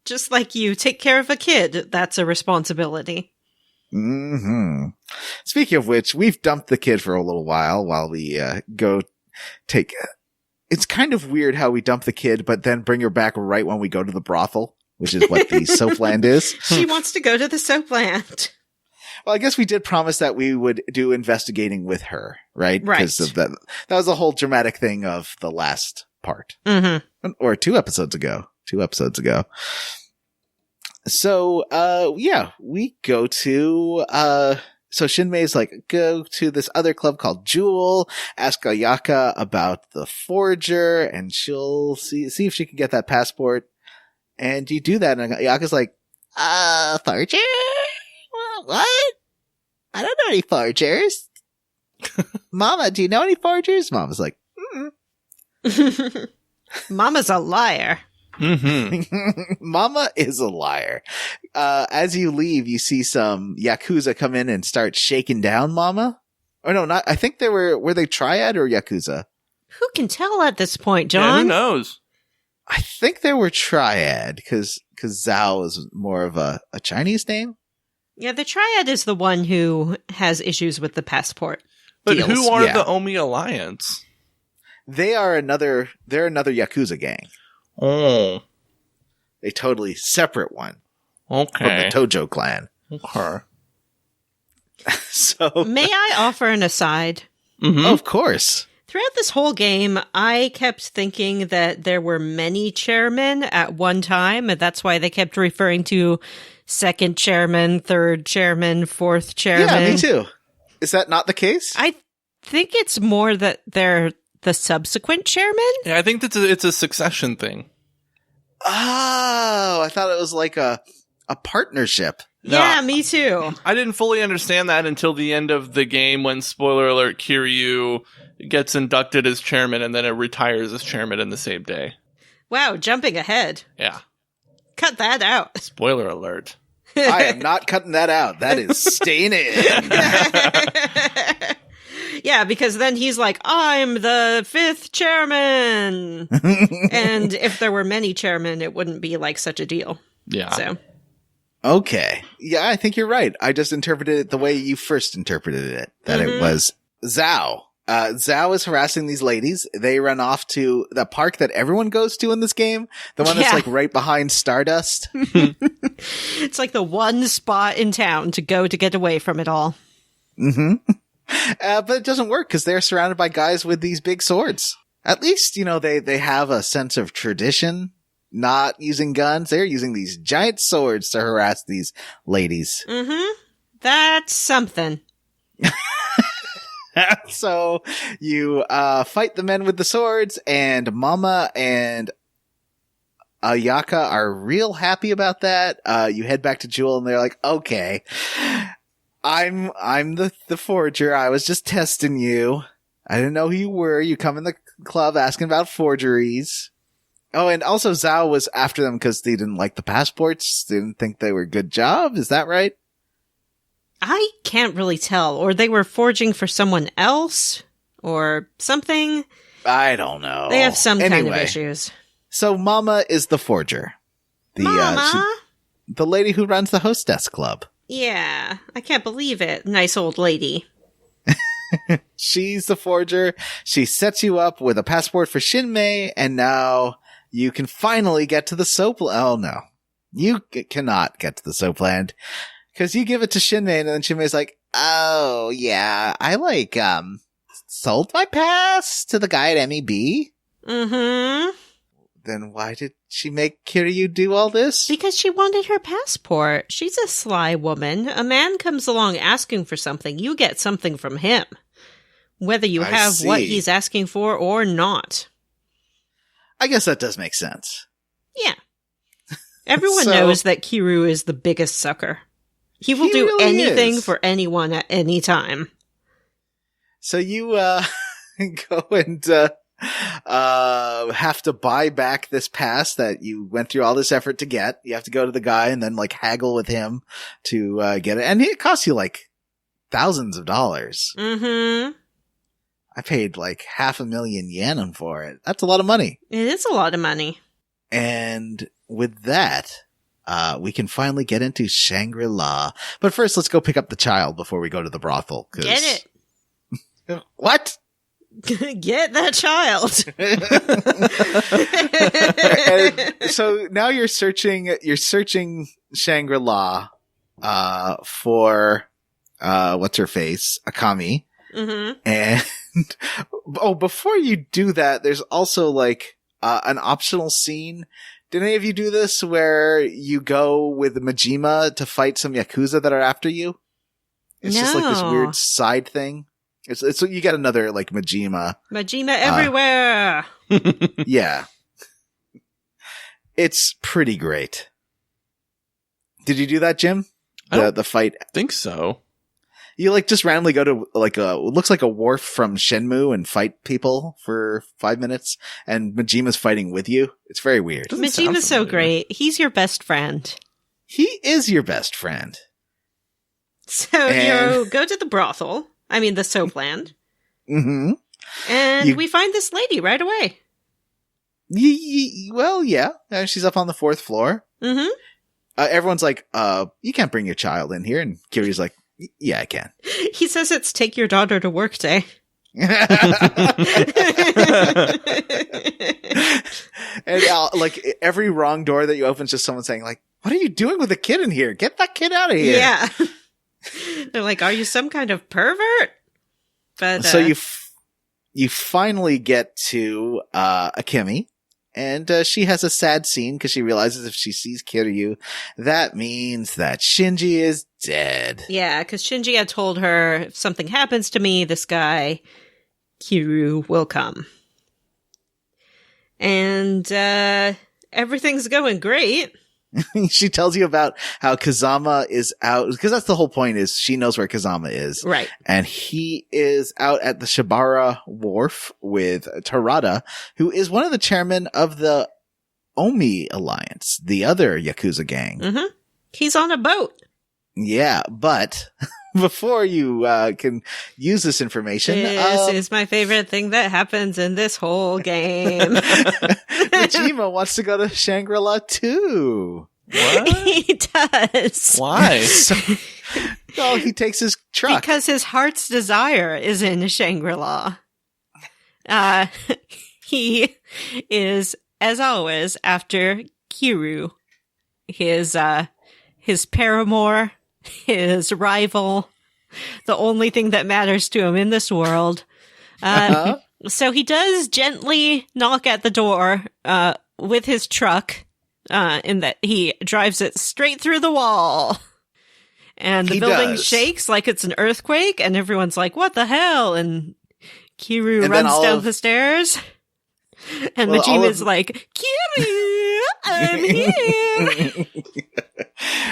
Just like you take care of a kid, that's a responsibility. Mm-hmm. Speaking of which, we've dumped the kid for a little while we go take. It's kind of weird how we dump the kid, but then bring her back right when we go to the brothel, which is what the soapland is. She wants to go to the soapland. Well, I guess we did promise that we would do investigating with her, right? Right. Because of that was the whole dramatic thing of the last part. Mm-hmm. Or 2 episodes ago. So, we go to, so Shinmei's like, go to this other club called Jewel, ask Ayaka about the forger, and she'll see if she can get that passport. And you do that, and Ayaka's like, forger? What? I don't know any forgers. Mama, do you know any forgers? Mama's like, Mama's a liar. Mm-hmm. Mama is a liar. As you leave, you see some Yakuza come in and start shaking down Mama. Or no, not, I think were they Triad or Yakuza? Who can tell at this point, Yeah, John? who knows? I think they were Triad, cause Zhao is more of a Chinese name. Yeah, the Triad is the one who has issues with the passport But deals. who are Yeah. the Omi Alliance? They're another Yakuza gang. Oh, A totally separate one from okay. the Tojo clan. Okay. So, May I offer an aside? Mm-hmm. of course. Throughout this whole game, I kept thinking that there were many chairmen at one time, and that's why they kept referring to second chairman, third chairman, fourth chairman. Yeah, me too. Is that not the case? I think it's more that they're the subsequent chairman. Yeah, I think it's a succession thing. Oh, I thought it was like a partnership. No. Yeah, me too. I didn't fully understand that until the end of the game when, spoiler alert, Kiryu gets inducted as chairman and then it retires as chairman in the same day. Wow, jumping ahead. Yeah. Cut that out. Spoiler alert. I am not cutting that out. That is staying in. Yeah, because then he's like, I'm the 5th chairman. And if there were many chairmen, it wouldn't be like such a deal. Yeah. So, Okay. Yeah, I think you're right. I just interpreted it the way you first interpreted it, that it was Zhao. Zhao is harassing these ladies. They run off to the park that everyone goes to in this game. The one that's Yeah. like right behind Stardust. it's like the one spot in town to go to get away from it all. But it doesn't work because they're surrounded by guys with these big swords. At least, they have a sense of tradition, not using guns. They're using these giant swords to harass these ladies. That's something. So you fight the men with the swords, and Mama and Ayaka are real happy about that. You head back to Jewel, and they're like, okay, I'm the forger. I was just testing you. I didn't know who you were. You come in the club asking about forgeries. Oh, and also Zhao was after them because they didn't like the passports. They didn't think they were a good job. Is that right? I can't really tell. Or they were forging for someone else or something. I don't know. They have some kind of Anyway, issues. So Mama is the forger. Mama? The lady who runs the hostess club. Yeah, I can't believe it. Nice old lady. She's the forger. She sets you up with a passport for Shinmei, and now you can finally get to the soap. Oh no, you cannot get to the soap land because you give it to Shinmei, and then Shinmei's like, "Oh yeah, I sold my pass to the guy at MEB." Mm-hmm. Then why did she make Kiryu do all this? Because she wanted her passport. She's a sly woman. A man comes along asking for something, you get something from him. Whether you I have what see. he's asking for or not. I guess that does make sense. Yeah. Everyone So- knows that Kiryu is the biggest sucker. He will He do really anything is. for anyone at any time. So you go and have to buy back this pass that you went through all this effort to get. You have to go to the guy and then haggle with him to get it. And it costs you thousands of dollars. Mm-hmm. I paid 500,000 yen for it. That's a lot of money. It is a lot of money. And with that, we can finally get into Shangri-La. But first, let's go pick up the child before we go to the brothel. Get it. What? it. Get that child. And so now you're searching Shangri-La, for, what's her face? Akami. Mm-hmm. And, before you do that, there's also an optional scene. Did any of you do this where you go with Majima to fight some Yakuza that are after you? It's just this No. weird side thing. It's you get another Majima. Majima everywhere. Yeah. It's pretty great. Did you do that, Jim? I don't- The fight. think so. You just randomly go to looks like a wharf from Shenmue and fight people for 5 minutes, and Majima's fighting with you. It's very weird. Doesn't sound Majima's so familiar. great. He's your best friend. He is your best friend. So And- you go to the brothel. I mean, the soap land. Mm-hmm. And we find this lady right away. Well, yeah. She's up on the 4th floor. Mm-hmm. Everyone's like, you can't bring your child in here. And Kiri's like, yeah, I can. He says it's take your daughter to work day. And every wrong door that you open is just someone saying what are you doing with the kid in here? Get that kid out of here. Yeah. They're like, are you some kind of pervert? But So you finally get to Akemi, and she has a sad scene because she realizes if she sees Kiryu, that means that Shinji is dead. yeah, because Shinji had told her, if something happens to me, this guy, Kiryu, will come. And Everything's going great. She tells you about how Kazama is out, because that's the whole point, is she knows where Kazama is. Right. And he is out at the Shibara Wharf with Tarada, who is one of the chairmen of the Omi Alliance, the other Yakuza gang. Mm-hmm. He's on a boat. Yeah, but before you can use this information... This is my favorite thing that happens in this whole game. Majima wants to go to Shangri-La too. What? He does. Why? Well, he takes his truck. Because his heart's desire is in Shangri-La. He is, as always, after Kiryu, his paramour, his rival, the only thing that matters to him in this world. So he does gently knock at the door with his truck, in that he drives it straight through the wall. And the building shakes like it's an earthquake, and everyone's like, what the hell? And Kiryu runs down the stairs. And Majima's like, Kiryu, I'm here!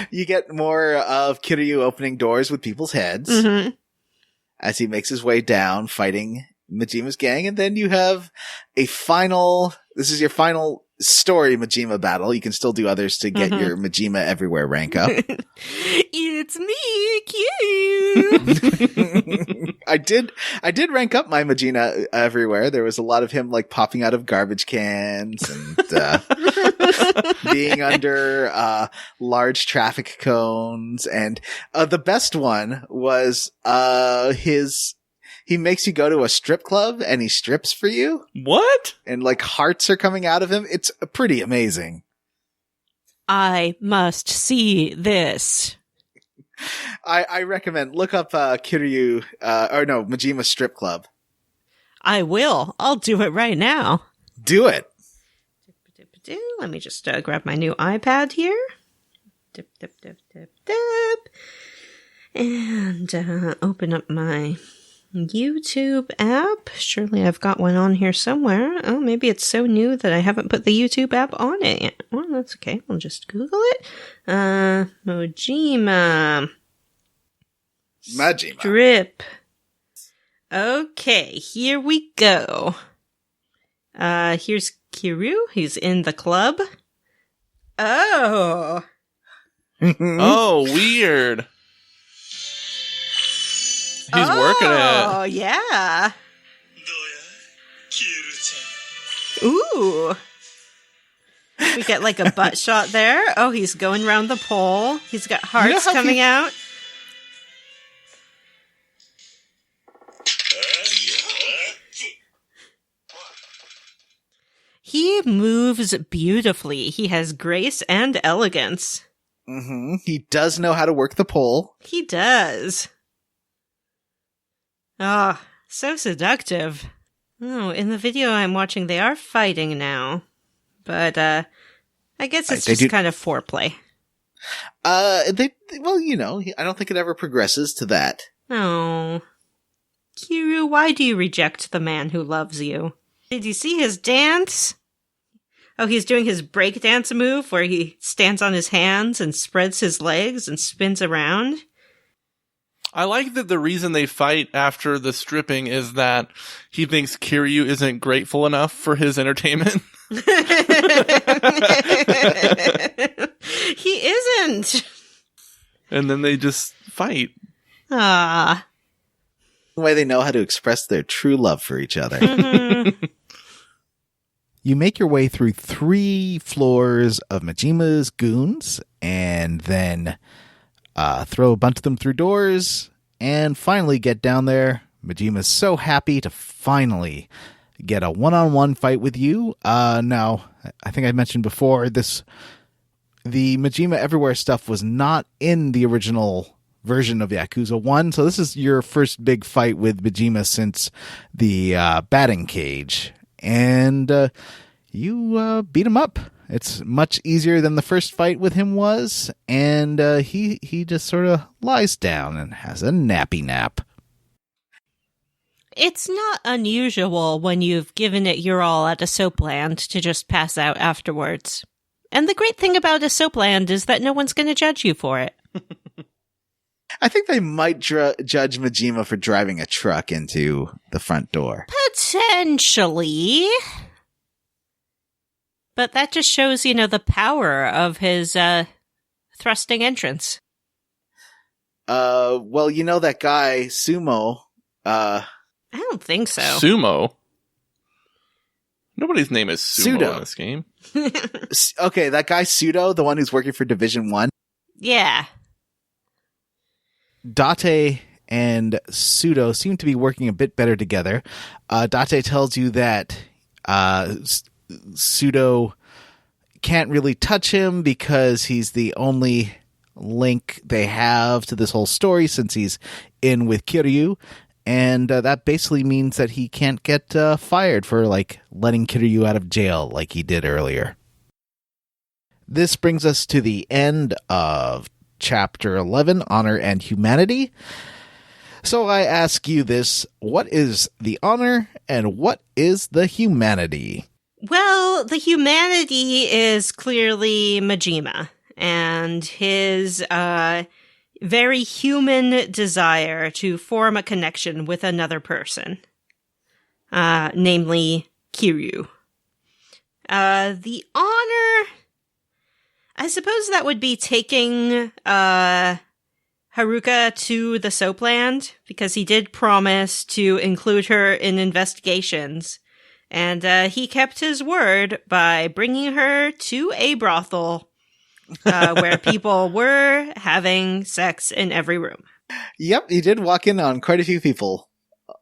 You get more of Kiryu opening doors with people's heads as he makes his way down fighting Majima's gang. And then you have this is your final story Majima battle. You can still do others to get your Majima everywhere rank up. It's me, Kiryu! I did rank up my Majima everywhere. There was a lot of him like popping out of garbage cans and being under large traffic cones. And the best one was he makes you go to a strip club and he strips for you. What? And like hearts are coming out of him. It's pretty amazing. I must see this. I recommend look up Kiryu Majima Strip Club. I will. I'll do it right now. Do it. Let me just grab my new iPad here. Dip, dip, dip, dip, dip. And open up my YouTube app. Surely I've got one on here somewhere. Oh, maybe it's so new that I haven't put the YouTube app on it yet. Well, that's okay. I'll just Google it. Majima. Strip. Okay, here we go. Here's Kiryu. He's in the club. Oh. Oh, weird. He's working it. Oh, yeah. Ooh. We get like a butt shot there. Oh, he's going around the pole. He's got hearts coming out. He moves beautifully. He has grace and elegance. He does know how to work the pole. He does. Ah, so seductive. Oh, in the video I'm watching, they are fighting now. But, I guess it's just kind of foreplay. I don't think it ever progresses to that. Oh. Kiryu, why do you reject the man who loves you? Did you see his dance? Oh, he's doing his breakdance move where he stands on his hands and spreads his legs and spins around. I like that the reason they fight after the stripping is that he thinks Kiryu isn't grateful enough for his entertainment. He isn't. And then they just fight. Ah. The way they know how to express their true love for each other. You make your way through 3 floors of Majima's goons and then throw a bunch of them through doors and finally get down there. Majima's so happy to finally get a one-on-one fight with you. Now, I think I mentioned before, the Majima Everywhere stuff was not in the original version of Yakuza 1, so this is your first big fight with Majima since the batting cage. And you beat him up. It's much easier than the first fight with him was, and he just sort of lies down and has a nappy nap. It's not unusual when you've given it your all at a soapland to just pass out afterwards. And the great thing about a soapland is that no one's going to judge you for it. I think they might judge Majima for driving a truck into the front door. Potentially. But that just shows, the power of his thrusting entrance. Well, that guy, Sumo, I don't think so. Sumo? Nobody's name is Sumo Pseudo. in this game. Okay, that guy Pseudo, the one who's working for Division 1. Yeah. Date and Pseudo seem to be working a bit better together. Date tells you that Pseudo can't really touch him because he's the only link they have to this whole story since he's in with Kiryu. And that basically means that he can't get fired for, letting Kiryu out of jail like he did earlier. This brings us to the end of Chapter 11, Honor and Humanity. So I ask you this, what is the honor and what is the humanity? Well, the humanity is clearly Majima and his very human desire to form a connection with another person, namely Kiryu. The honor, I suppose that would be taking Haruka to the soapland, because he did promise to include her in investigations. And he kept his word by bringing her to a brothel where people were having sex in every room. Yep, he did walk in on quite a few people,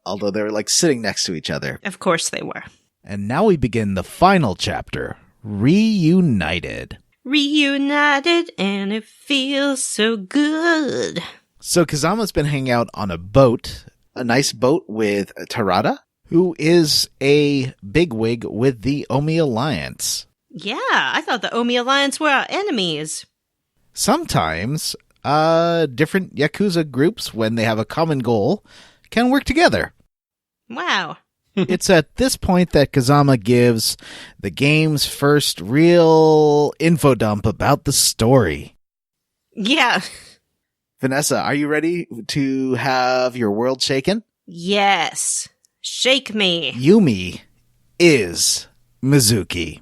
although they were sitting next to each other. Of course they were. And now we begin the final chapter, Reunited. Reunited, and it feels so good. So Kazama's been hanging out on a boat, a nice boat with Tarada, who is a bigwig with the Omi Alliance. Yeah, I thought the Omi Alliance were our enemies. Sometimes, different Yakuza groups, when they have a common goal, can work together. Wow. It's at this point that Kazama gives the game's first real info dump about the story. Yeah. Vanessa, are you ready to have your world shaken? Yes. Shake me. Yumi is Mizuki.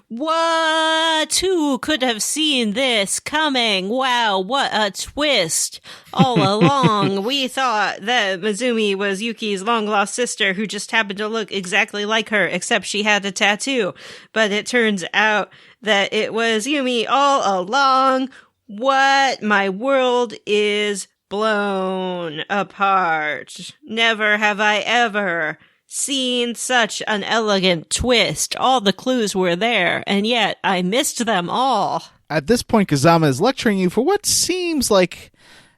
What? Who could have seen this coming? Wow, what a twist. All along, we thought that Mizumi was Yuki's long-lost sister who just happened to look exactly like her, except she had a tattoo. But it turns out that it was Yumi all along. What? My world is blown apart. Never have I ever seen such an elegant twist. All the clues were there, and yet I missed them all. At this point, Kazama is lecturing you for what seems like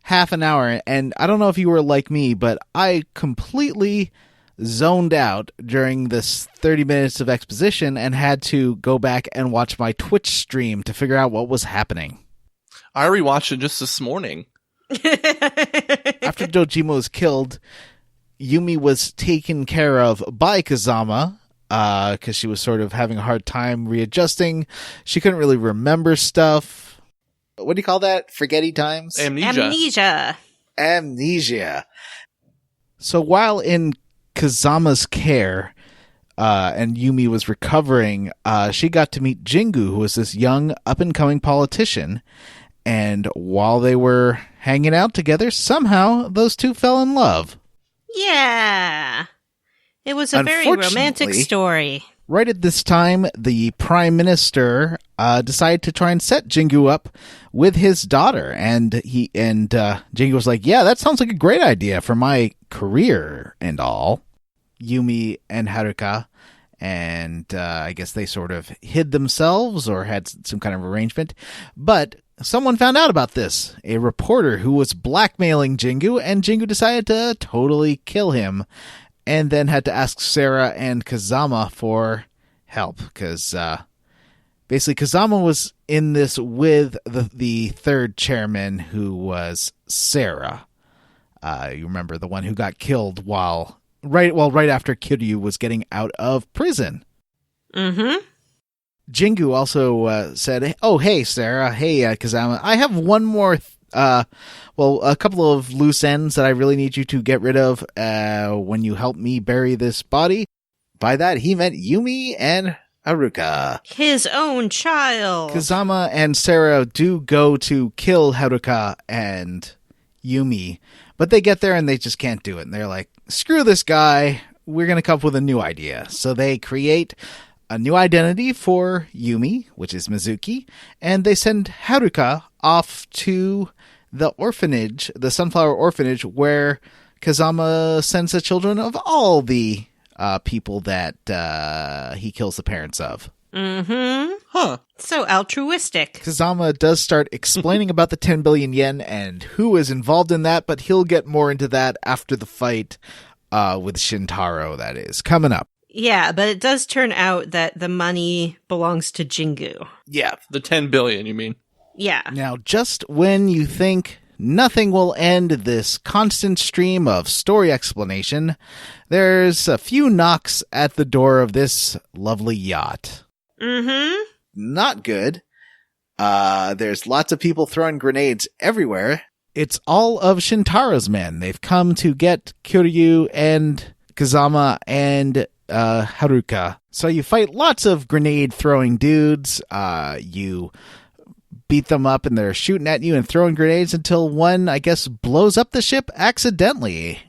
half an hour, and I don't know if you were like me, but I completely zoned out during this 30 minutes of exposition and had to go back and watch my Twitch stream to figure out what was happening. I rewatched it just this morning. After Dojima was killed, Yumi was taken care of by Kazama because she was sort of having a hard time readjusting. She couldn't really remember stuff. What do you call that? Forgetty times? Amnesia. Amnesia. So while in Kazama's care and Yumi was recovering, she got to meet Jingu, who was this young up-and-coming politician. And while they were hanging out together, somehow those two fell in love. Yeah. It was a very romantic story. Right at this time, the Prime Minister decided to try and set Jingu up with his daughter. And Jingu was like, yeah, that sounds like a great idea for my career and all. Yumi and Haruka, and I guess they sort of hid themselves or had some kind of arrangement. But someone found out about this, a reporter who was blackmailing Jingu, and Jingu decided to totally kill him, and then had to ask Sarah and Kazama for help, because basically Kazama was in this with the third chairman, who was Sarah. You remember, the one who got killed right after Kiryu was getting out of prison. Mm-hmm. Jingu also said, "Oh, hey, Sarah. Hey, Kazama. I have one more, a couple of loose ends that I really need you to get rid of when you help me bury this body." By that, he meant Yumi and Haruka. His own child. Kazama and Sarah do go to kill Haruka and Yumi, but they get there and they just can't do it. And they're like, screw this guy. We're going to come up with a new idea. So they create a new identity for Yumi, which is Mizuki, and they send Haruka off to the orphanage, the Sunflower Orphanage, where Kazama sends the children of all the people that he kills the parents of. Mm-hmm. Huh. So altruistic. Kazama does start explaining about the 10 billion yen and who is involved in that, but he'll get more into that after the fight with Shintaro, that is, coming up. Yeah, but it does turn out that the money belongs to Jingu. Yeah, the 10 billion, you mean? Yeah. Now, just when you think nothing will end this constant stream of story explanation, there's a few knocks at the door of this lovely yacht. Mm-hmm. Not good. There's lots of people throwing grenades everywhere. It's all of Shintaro's men. They've come to get Kiryu and Kazama and Haruka. So you fight lots of grenade-throwing dudes. You beat them up and they're shooting at you and throwing grenades until one, I guess, blows up the ship accidentally.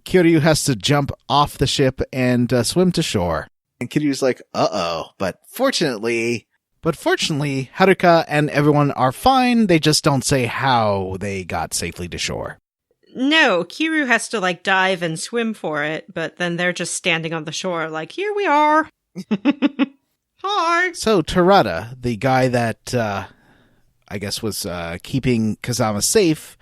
Kiryu has to jump off the ship and swim to shore. And Kiryu's like, uh-oh. But fortunately, Haruka and everyone are fine. They just don't say how they got safely to shore. No, Kiryu has to, dive and swim for it, but then they're just standing on the shore like, here we are. Hi. So Terada, the guy that, I guess was keeping Kazama safe,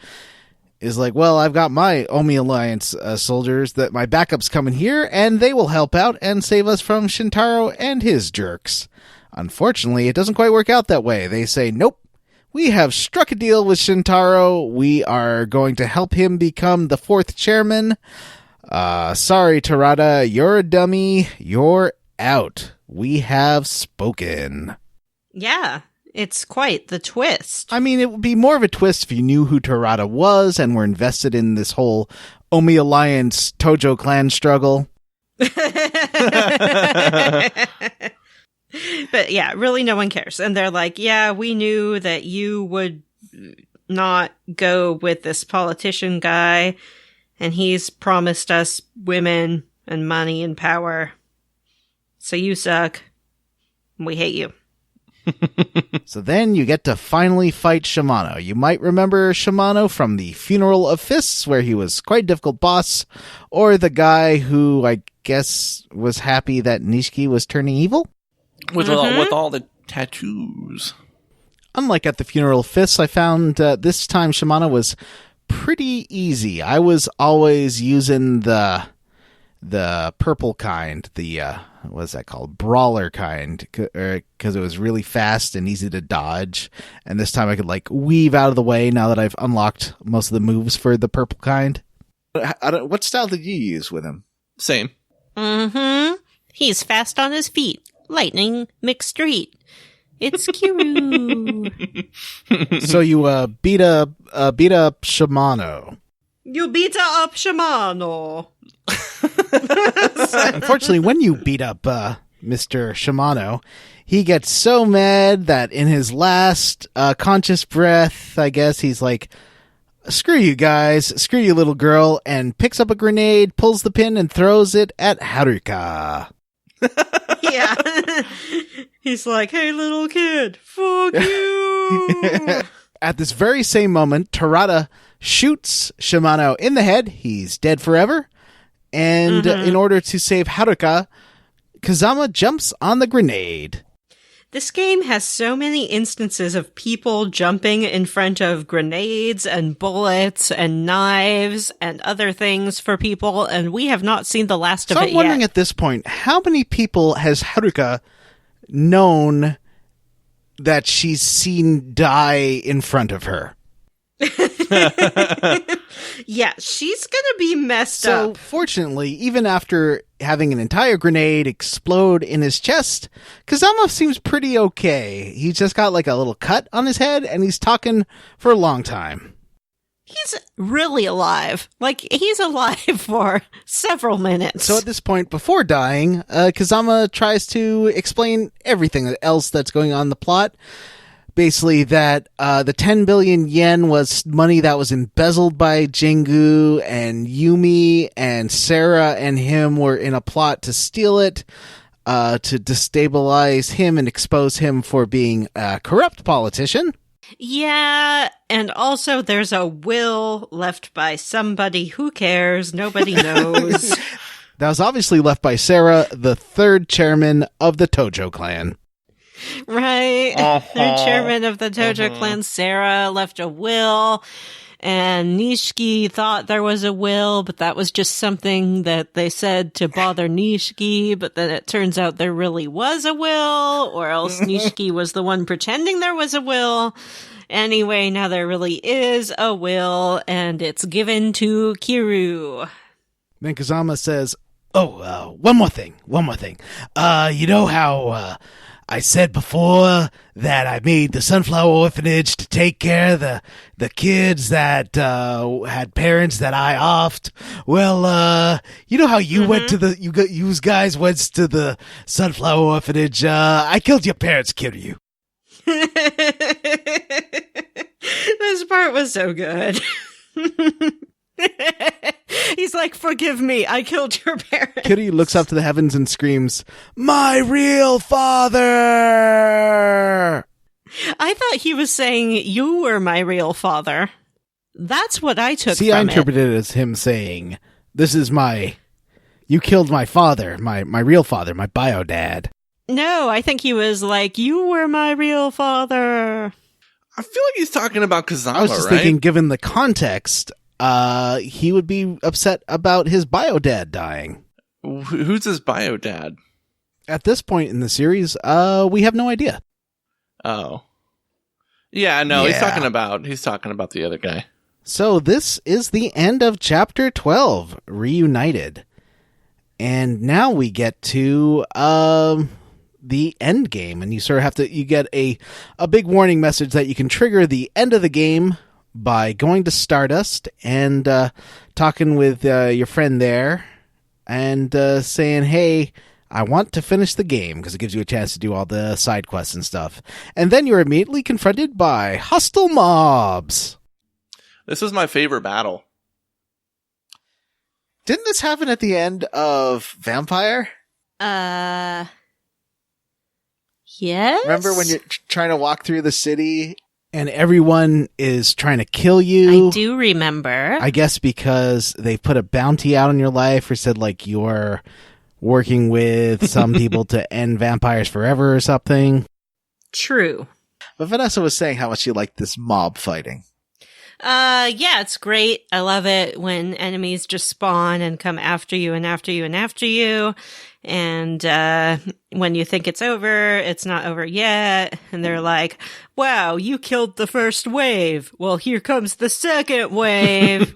is like, well, I've got my Omi Alliance soldiers that my backup's coming here, and they will help out and save us from Shintaro and his jerks. Unfortunately, it doesn't quite work out that way. They say, nope, we have struck a deal with Shintaro. We are going to help him become the fourth chairman. Sorry, Terada, you're a dummy. You're out. We have spoken. Yeah, it's quite the twist. I mean, it would be more of a twist if you knew who Terada was and were invested in this whole Omi Alliance Tojo clan struggle. But yeah, really no one cares. And they're like, yeah, we knew that you would not go with this politician guy, and he's promised us women and money and power. So you suck. We hate you. So then you get to finally fight Shimano. You might remember Shimano from the Funeral of Fists, where he was quite a difficult boss, or the guy who I guess was happy that Nishiki was turning evil. With all the tattoos. Unlike at the Funeral of Fists, I found this time Shimano was pretty easy. I was always using the purple kind, the what's that called? Brawler kind, because it was really fast and easy to dodge. And this time I could weave out of the way now that I've unlocked most of the moves for the purple kind. what style did you use with him? Same. Mm-hmm. He's fast on his feet. Lightning McStreet. It's Kiryu. So you beat up Shimano. You beat up Shimano. Unfortunately, when you beat up Mr. Shimano, he gets so mad that in his last conscious breath, I guess, he's like, screw you guys, screw you little girl, and picks up a grenade, pulls the pin, and throws it at Haruka. Yeah. He's like, hey, little kid, fuck you. At this very same moment, Terada shoots Shimano in the head. He's dead forever. And in order to save Haruka, Kazama jumps on the grenade. This game has so many instances of people jumping in front of grenades and bullets and knives and other things for people, and we have not seen the last of So it I'm wondering yet. at this point, how many people has Haruka known that she's seen die in front of her? Yeah, she's gonna be messed So, up. fortunately, even after having an entire grenade explode in his chest, Kazama seems pretty okay. He's just got like a little cut on his head, and he's talking for a long time. He's really alive. Like, he's alive for several minutes. So at this point, before dying, Kazama tries to explain everything else that's going on in the plot. Basically, that the 10 billion yen was money that was embezzled by Jingu, and Yumi and Sarah and him were in a plot to steal it, to destabilize him and expose him for being a corrupt politician. Yeah, and also there's a will left by somebody. Who cares? Nobody knows. That was obviously left by Sarah, the third chairman of the Tojo clan. Right? The chairman of the Tojo clan, Sarah, left a will, and Nishiki thought there was a will, but that was just something that they said to bother Nishiki, but then it turns out there really was a will, or else Nishiki was the one pretending there was a will. Anyway, now there really is a will, and it's given to Kiru. Then Kazama says, one more thing. You know how I said before that I made the Sunflower Orphanage to take care of the kids that had parents that I offed? Well, you know how you went to you guys went to the Sunflower Orphanage? I killed your parents, Kiryu. This part was so good. He's like, forgive me, I killed your parents. Kiryu looks up to the heavens and screams, "My real father!" I thought he was saying, you were my real father. That's what I took See, from I it. interpreted it as him saying, you killed my father, my real father, my bio dad. No, I think he was like, you were my real father. I feel like he's talking about Kazama, I was just right? thinking, given the context, he would be upset about his bio dad dying. Who's his bio dad? At this point in the series, we have no idea. Oh. Yeah, no, Yeah. he's talking about the other guy. So this is the end of Chapter 12, Reunited. And now we get to the end game, and you sort of you get a big warning message that you can trigger the end of the game by going to Stardust and talking with your friend there and saying, hey, I want to finish the game, because it gives you a chance to do all the side quests and stuff. And then you're immediately confronted by hostile mobs. This is my favorite battle. Didn't this happen at the end of Vampire? Yes? Remember when you're trying to walk through the city? And everyone is trying to kill you. I do remember. I guess because they put a bounty out on your life, or said like you're working with some people to end vampires forever or something. True. But Vanessa was saying how much she liked this mob fighting. Yeah, it's great. I love it when enemies just spawn and come after you and after you and after you. And when you think it's over, it's not over yet. And they're like, wow, you killed the first wave. Well, here comes the second wave.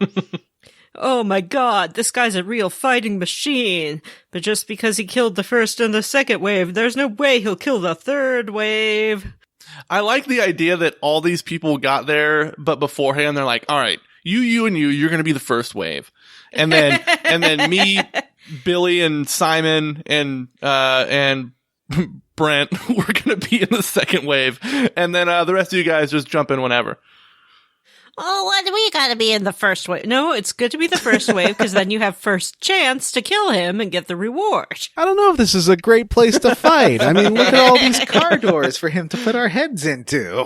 Oh my god, this guy's a real fighting machine. But just because he killed the first and the second wave, there's no way he'll kill the third wave. I like the idea that all these people got there, but beforehand they're like, all right, you're going to be the first wave. And then me, Billy and Simon and Brent, we're going to be in the second wave. And then the rest of you guys just jump in whenever. Oh, what do we gotta be in the first wave? No, it's good to be the first wave, because then you have first chance to kill him and get the reward. I don't know if this is a great place to fight. I mean, look at all these Car doors for him to put our heads into.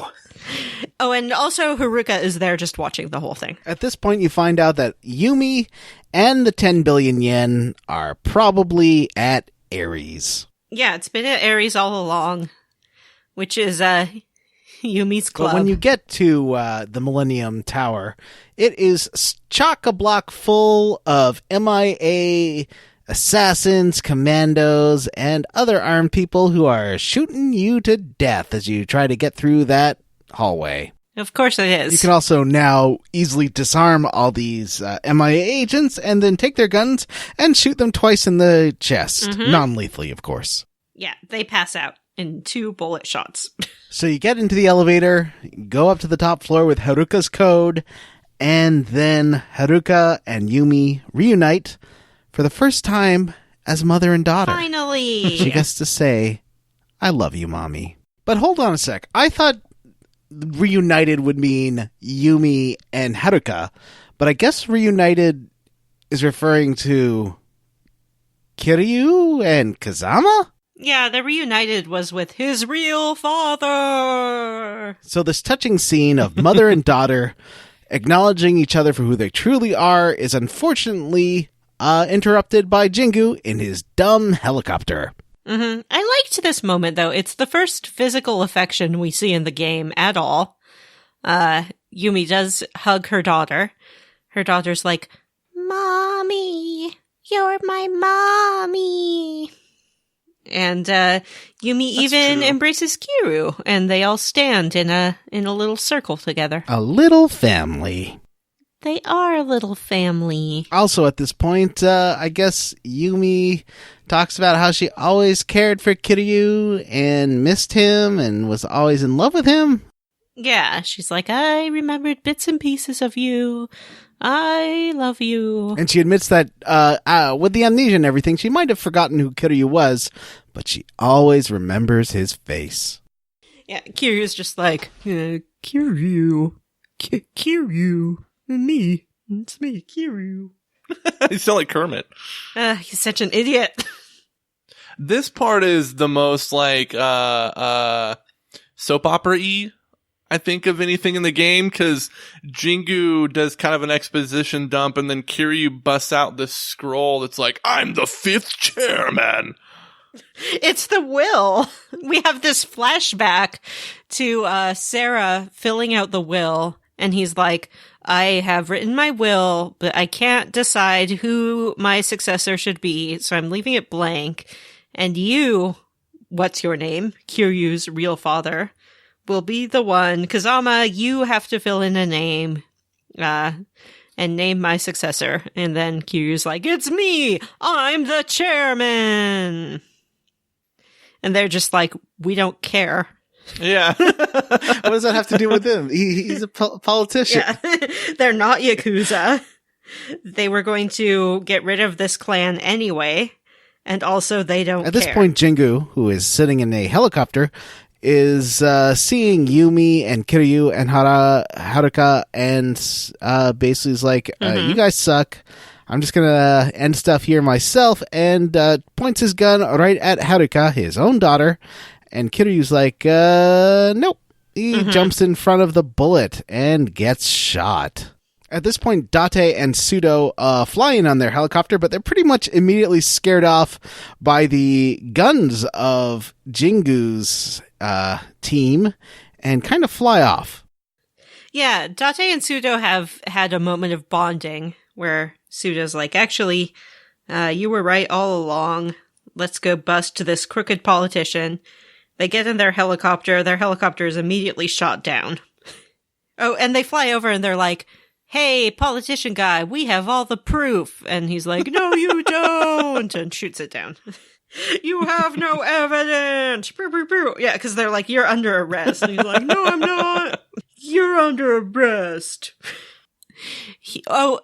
Oh, and also Haruka is there just watching the whole thing. At this point, you find out that Yumi and the 10 billion yen are probably at Ares. Yeah, it's been at Ares all along, which is Yumi's club. But when you get to the Millennium Tower, it is chock-a-block full of MIA assassins, commandos, and other armed people who are shooting you to death as you try to get through that hallway. Of course it is. You can also now easily disarm all these MIA agents and then take their guns and shoot them twice in the chest. Non-lethally, of course. Yeah, they pass out in 2 bullet shots. So you get into the elevator, go up to the top floor with Haruka's code, and then Haruka and Yumi reunite for the first time as mother and daughter. Finally! She gets to say, "I love you, Mommy." But hold on a sec. I thought reunited would mean Yumi and Haruka, but I guess reunited is referring to Kiryu and Kazama? Yeah, the reunited was with his real father. So this touching scene of mother and daughter acknowledging each other for who they truly are is unfortunately interrupted by Jingu in his dumb helicopter. I liked this moment, though. It's the first physical affection we see in the game at all. Yumi does hug her daughter. Her daughter's like, "Mommy, you're my mommy." And Yumi even embraces Kiryu, and they all stand in a little circle together. A little family. They are a little family. Also at this point, I guess Yumi talks about how she always cared for Kiryu and missed him and was always in love with him. Yeah, she's like, "I remembered bits and pieces of you. I love you." And she admits that with the amnesia and everything, she might have forgotten who Kiryu was, but she always remembers his face. Yeah, Kiryu's just like, Kiryu. Kiryu. Me. It's me, Kiryu. You sound like Kermit. He's such an idiot. This part is the most like soap opera-y, I think, of anything in the game, because Jingu does kind of an exposition dump, and then Kiryu busts out this scroll that's like, "I'm the 5th chairman." It's the will. We have this flashback to Sarah filling out the will, and he's like, "I have written my will, but I can't decide who my successor should be, so I'm leaving it blank. And you, what's your name? Kiryu's real father, will be the one. Kazama, you have to fill in a name, and name my successor." And then Kiryu's like, "It's me! I'm the chairman!" And they're just like, "We don't care." Yeah. What does that have to do with him? He's a politician. Yeah. They're not Yakuza. They were going to get rid of this clan anyway. And also they don't care. At this point, Jingu, who is sitting in a helicopter, is seeing Yumi and Kiryu and Haruka and basically is like, "You guys suck. I'm just going to end stuff here myself," and points his gun right at Haruka, his own daughter. And Kiryu's like, nope. He jumps in front of the bullet and gets shot. At this point, Date and Pseudo fly in on their helicopter, but they're pretty much immediately scared off by the guns of Jingu's team and kind of fly off. Yeah, Date and Pseudo have had a moment of bonding where Pseudo's like, "Actually, you were right all along. Let's go bust this crooked politician." They get in their helicopter. Their helicopter is immediately shot down. Oh, and they fly over and they're like, "Hey, politician guy, we have all the proof." And he's like, "No, you don't," and shoots it down. "You have no evidence." Yeah, because they're like, "You're under arrest." And he's like, "No, I'm not. You're under arrest."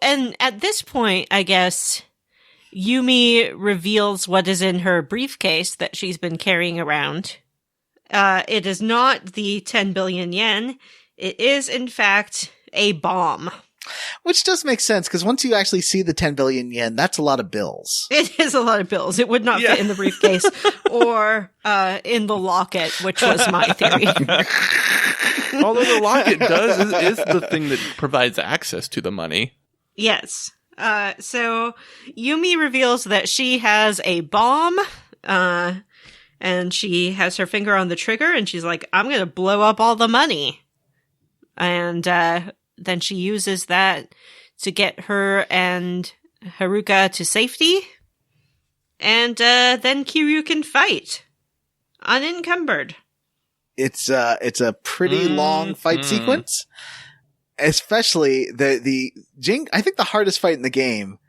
And at this point, I guess, Yumi reveals what is in her briefcase that she's been carrying around. It is not the 10 billion yen. It is, in fact, a bomb. Which does make sense, because once you actually see the 10 billion yen, that's a lot of bills. It is a lot of bills. It would not fit in the briefcase or in the locket, which was my theory. Although the locket is the thing that provides access to the money. Yes. So Yumi reveals that she has a bomb, and she has her finger on the trigger, and she's like, "I'm going to blow up all the money." And then she uses that to get her and Haruka to safety. And then Kiryu can fight unencumbered. It's a pretty long fight sequence. Especially I think the hardest fight in the game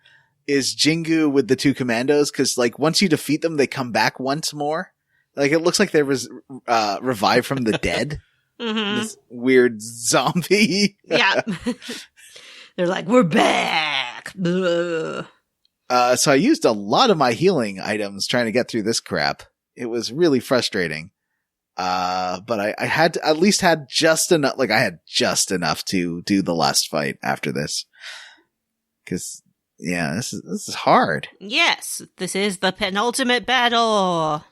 is Jingu with the two commandos, because like once you defeat them, they come back once more. Like it looks like they was revived from the dead. This weird zombie. Yeah. They're like, we're back. So I used a lot of my healing items trying to get through this crap. It was really frustrating. But I had to, at least had just enough, like I had just enough to do the last fight after this. Cause yeah, this is hard. Yes, this is the penultimate battle.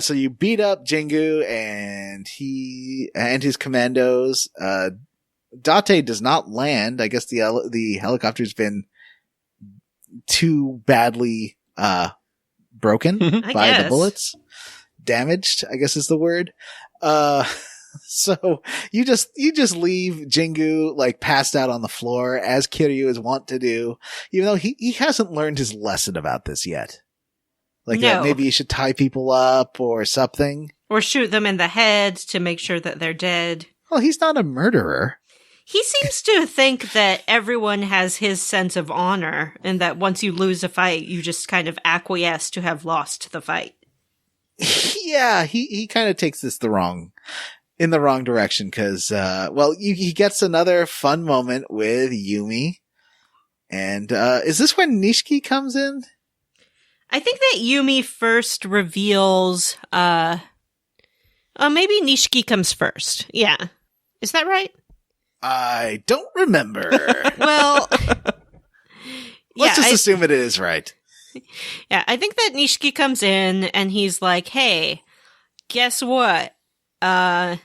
So you beat up Jingu and his commandos. Date does not land. I guess the helicopter's been too badly, broken by the bullets. Damaged, I guess is the word. So you just leave Jingu like passed out on the floor, as Kiryu is wont to do, even though he hasn't learned his lesson about this yet. Like No. maybe you should tie people up or something. Or shoot them in the head to make sure that they're dead. Well, he's not a murderer. He seems to think that everyone has his sense of honor, and that once you lose a fight, you just kind of acquiesce to have lost the fight. Yeah, he kind of takes this in the wrong direction, because he gets another fun moment with Yumi. And is this when Nishiki comes in? I think that Yumi first reveals, maybe Nishiki comes first. Yeah. Is that right? I don't remember. Well, Let's just assume it is right. Yeah, I think that Nishiki comes in and he's like, hey, guess what? No,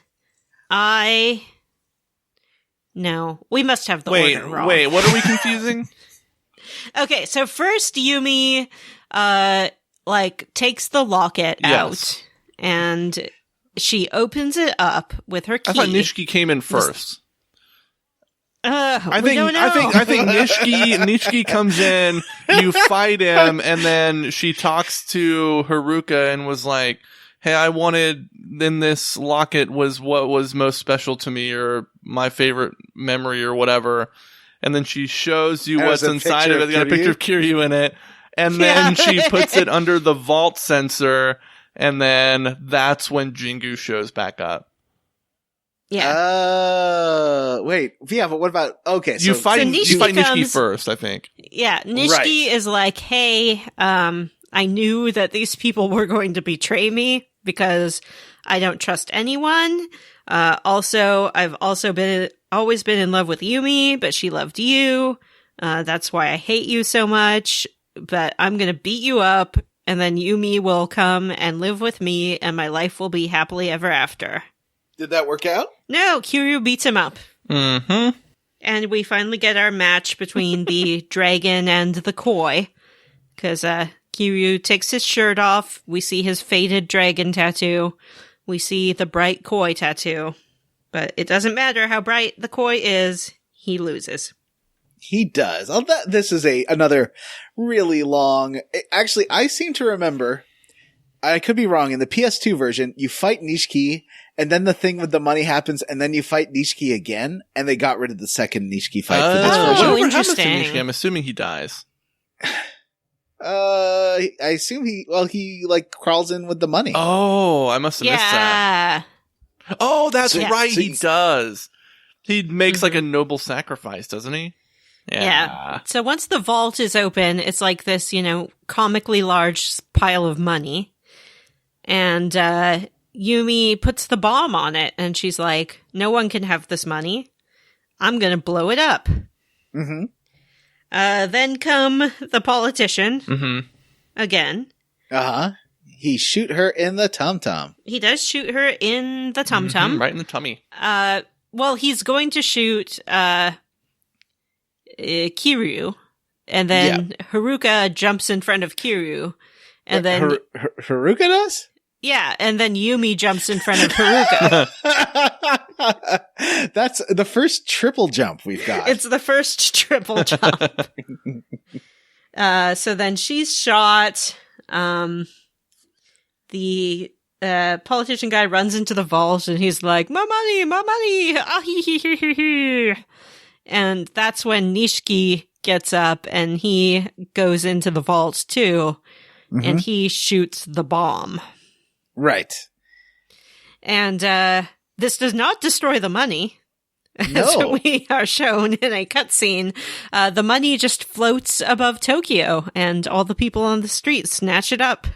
we must have the order wrong. Wait, what are we confusing? Okay, so first Yumi, takes the locket out and she opens it up with her key. I thought Nishiki came in first. I think Nishiki comes in, you fight him, and then she talks to Haruka and was like, hey, I wanted in this locket was what was most special to me, or my favorite memory, or whatever. And then she shows you what's inside of it. It's got a picture of Kiryu in it. And then she puts it under the vault sensor, and then that's when Jingu shows back up. Yeah. Wait. Yeah, but what about... Okay, so... You fight Nishiki comes, first, I think. Yeah, Nishiki is like, hey, I knew that these people were going to betray me because I don't trust anyone. Also, I've also always been in love with Yumi, but she loved you. That's why I hate you so much. But I'm going to beat you up, and then Yumi will come and live with me, and my life will be happily ever after. Did that work out? No, Kiryu beats him up. Mm-hmm. And we finally get our match between the dragon and the koi. Because Kiryu takes his shirt off. We see his faded dragon tattoo. We see the bright koi tattoo. But it doesn't matter how bright the koi is. He loses. He does. This is another really long... Actually, I seem to remember... I could be wrong. In the PS2 version, you fight Nishiki, and then the thing with the money happens, and then you fight Nishiki again, and they got rid of the second Nishiki fight for this version. Whatever interesting. happens to Nishiki, I'm assuming he dies. I assume he crawls in with the money. Oh, I must have missed that. Oh, that's right, he does. He makes like a noble sacrifice, doesn't he? Yeah. So once the vault is open, it's like this, comically large pile of money. And Yumi puts the bomb on it, and she's like, no one can have this money. I'm going to blow it up. Mm-hmm. Then come the politician. Mm-hmm. Again. Uh-huh. He shoot her in the tum-tum. He does shoot her in the tum-tum. Mm-hmm, right in the tummy. Well, he's going to shoot Kiryu, and then Haruka jumps in front of Kiryu, and then... Haruka does? Yeah, and then Yumi jumps in front of Haruka. That's the first triple jump we've got. It's the first triple jump. So then she's shot. The politician guy runs into the vault and he's like, my money, ah, hee, hee, hee, hee, hee. And that's when Nishiki gets up and he goes into the vault too, and he shoots the bomb. Right. And this does not destroy the money. No. As we are shown in a cutscene, the money just floats above Tokyo, and all the people on the street snatch it up.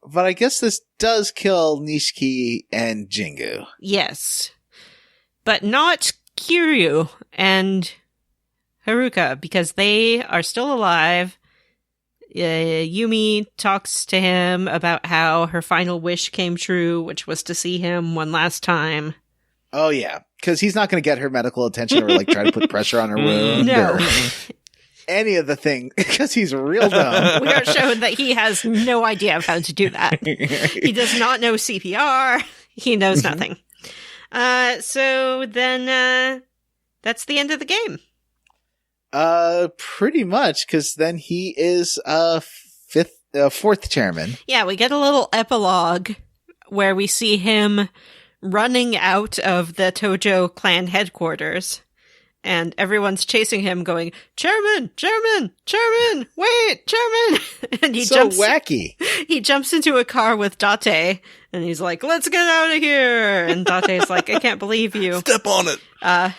But I guess this does kill Nishiki and Jingu. Yes. But not Kiryu and Haruka, because they are still alive. Yumi talks to him about how her final wish came true, which was to see him one last time. Oh, yeah. Because he's not going to get her medical attention or like try to put pressure on her wound. No. Or any of the thing. Because he's real dumb. We are shown that he has no idea of how to do that. He does not know CPR. He knows nothing. So then that's the end of the game. Pretty much. Because then he is fourth chairman. Yeah, we get a little epilogue where we see him running out of the Tojo clan headquarters, and everyone's chasing him going, Chairman, wait, Chairman! And he wacky. He jumps into a car with Date, and he's like, let's get out of here! And Date's like, I can't believe you. Step on it.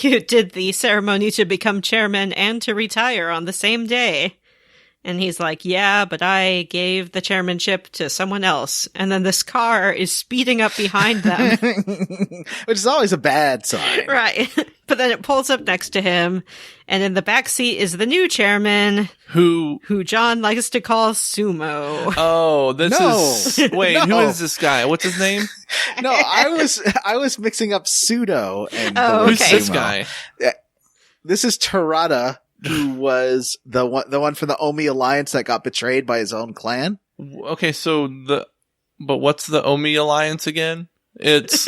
You did the ceremony to become chairman and to retire on the same day. And he's like, yeah, but I gave the chairmanship to someone else. And then this car is speeding up behind them. Which is always a bad sign. Right. But then it pulls up next to him. And in the back seat is the new chairman. Who John likes to call Sumo. Oh, Wait, No. who is this guy? What's his name? No, I was mixing up Pseudo and Oh, Who's okay. this guy? This is Terada, who was the one from the Omi Alliance that got betrayed by his own clan. Okay, but what's the Omi Alliance again? It's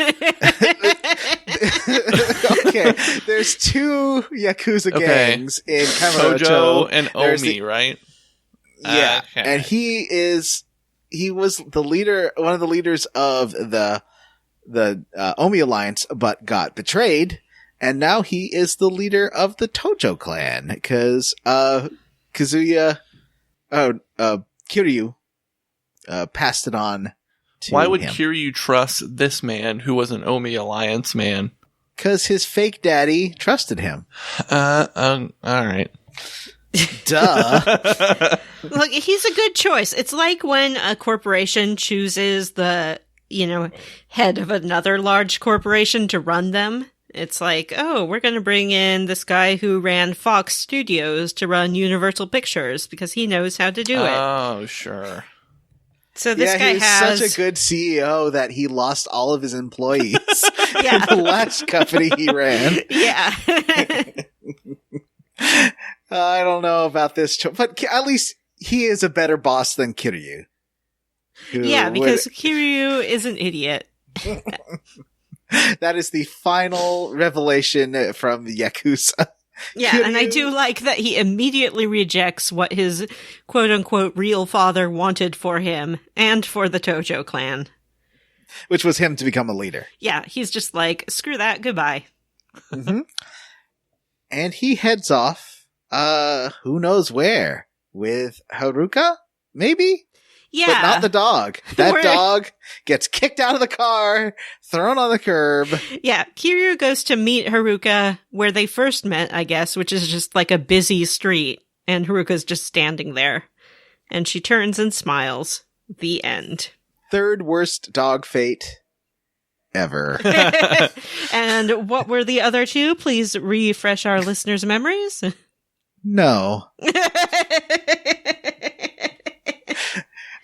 Okay, there's two Yakuza gangs in Kamurocho. Tojo and There's Omi, right? Yeah, Okay. and he was the leader, one of the leaders of the Omi Alliance, but got betrayed, and now he is the leader of the Tojo clan because Kiryu passed it on to Why would him. Kiryu trust this man who was an Omi Alliance man? Because his fake daddy trusted him. All right. Duh. Look, he's a good choice. It's like when a corporation chooses the, head of another large corporation to run them. It's like, oh, we're going to bring in this guy who ran Fox Studios to run Universal Pictures because he knows how to do it. Oh, sure. So this guy he was has such a good CEO that he lost all of his employees Yeah. in the last company he ran. Yeah. I don't know about this, but at least he is a better boss than Kiryu. Yeah, because Kiryu is an idiot. That is the final revelation from Yakuza. Yeah, and I do like that he immediately rejects what his quote-unquote real father wanted for him and for the Tojo clan. Which was him to become a leader. Yeah, he's just like, screw that, goodbye. Mm-hmm. And he heads off, who knows where, with Haruka, maybe? Yeah. But not the dog. That Where- dog gets kicked out of the car, thrown on the curb. Yeah, Kiryu goes to meet Haruka where they first met, I guess, which is just like a busy street, and Haruka's just standing there. And she turns and smiles. The end. Third worst dog fate ever. And what were the other two? Please refresh our listeners' memories. No.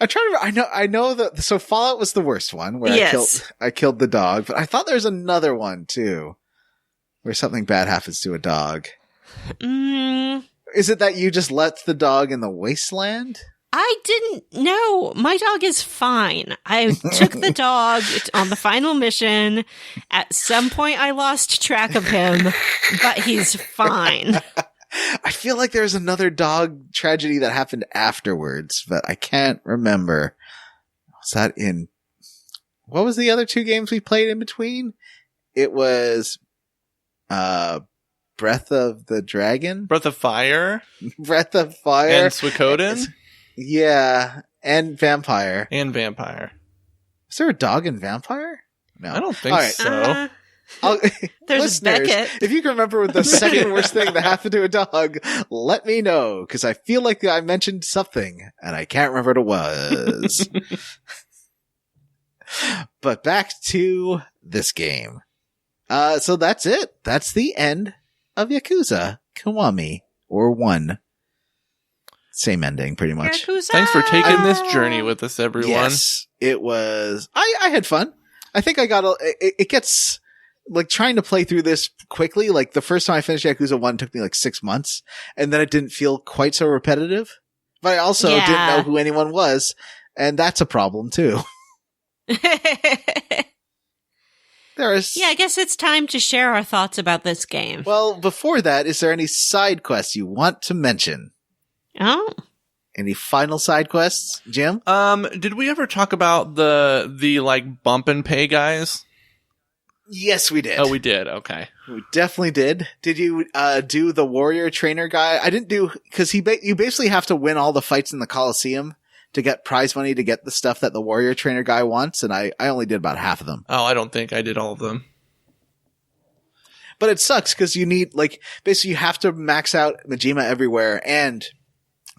I'm trying to. I know that. So Fallout was the worst one, where Yes. I killed the dog. But I thought there was another one too, where something bad happens to a dog. Is it that you just left the dog in the wasteland? I didn't know. My dog is fine. I took the dog on the final mission. At some point, I lost track of him, but he's fine. I feel like there's another dog tragedy that happened afterwards, but I can't remember. Is that in... What was the other 2 games we played in between? It was Breath of the Dragon? Breath of Fire Breath of Fire. and Suikoden Yeah, and Vampire. and Vampire. Is there a dog in Vampire? No. I don't think All right. so. There's Listeners, Beckett. if you can remember the second worst thing that happened to a dog, let me know, because I feel like I mentioned something, and I can't remember what it was. But back to this game. So that's it. That's the end of Yakuza Kiwami, or 1. Same ending, pretty much. Yakuza! Thanks for taking this journey with us, everyone. Yes, it was. I had fun. I think I got it gets like trying to play through this quickly. Like the first time I finished Yakuza 1 took me like 6 months, and then it didn't feel quite so repetitive. But I also didn't know who anyone was, and that's a problem too. I guess it's time to share our thoughts about this game. Well, before that, is there any side quests you want to mention? Oh. Any final side quests, Jim? Did we ever talk about the like bump and pay guys? Yes, we did. Oh, we did. Okay. We definitely did. Did you do the warrior trainer guy? I didn't do, because you basically have to win all the fights in the Coliseum to get prize money to get the stuff that the warrior trainer guy wants, and I only did about half of them. Oh, I don't think I did all of them. But it sucks because you need, like, basically you have to max out Majima everywhere and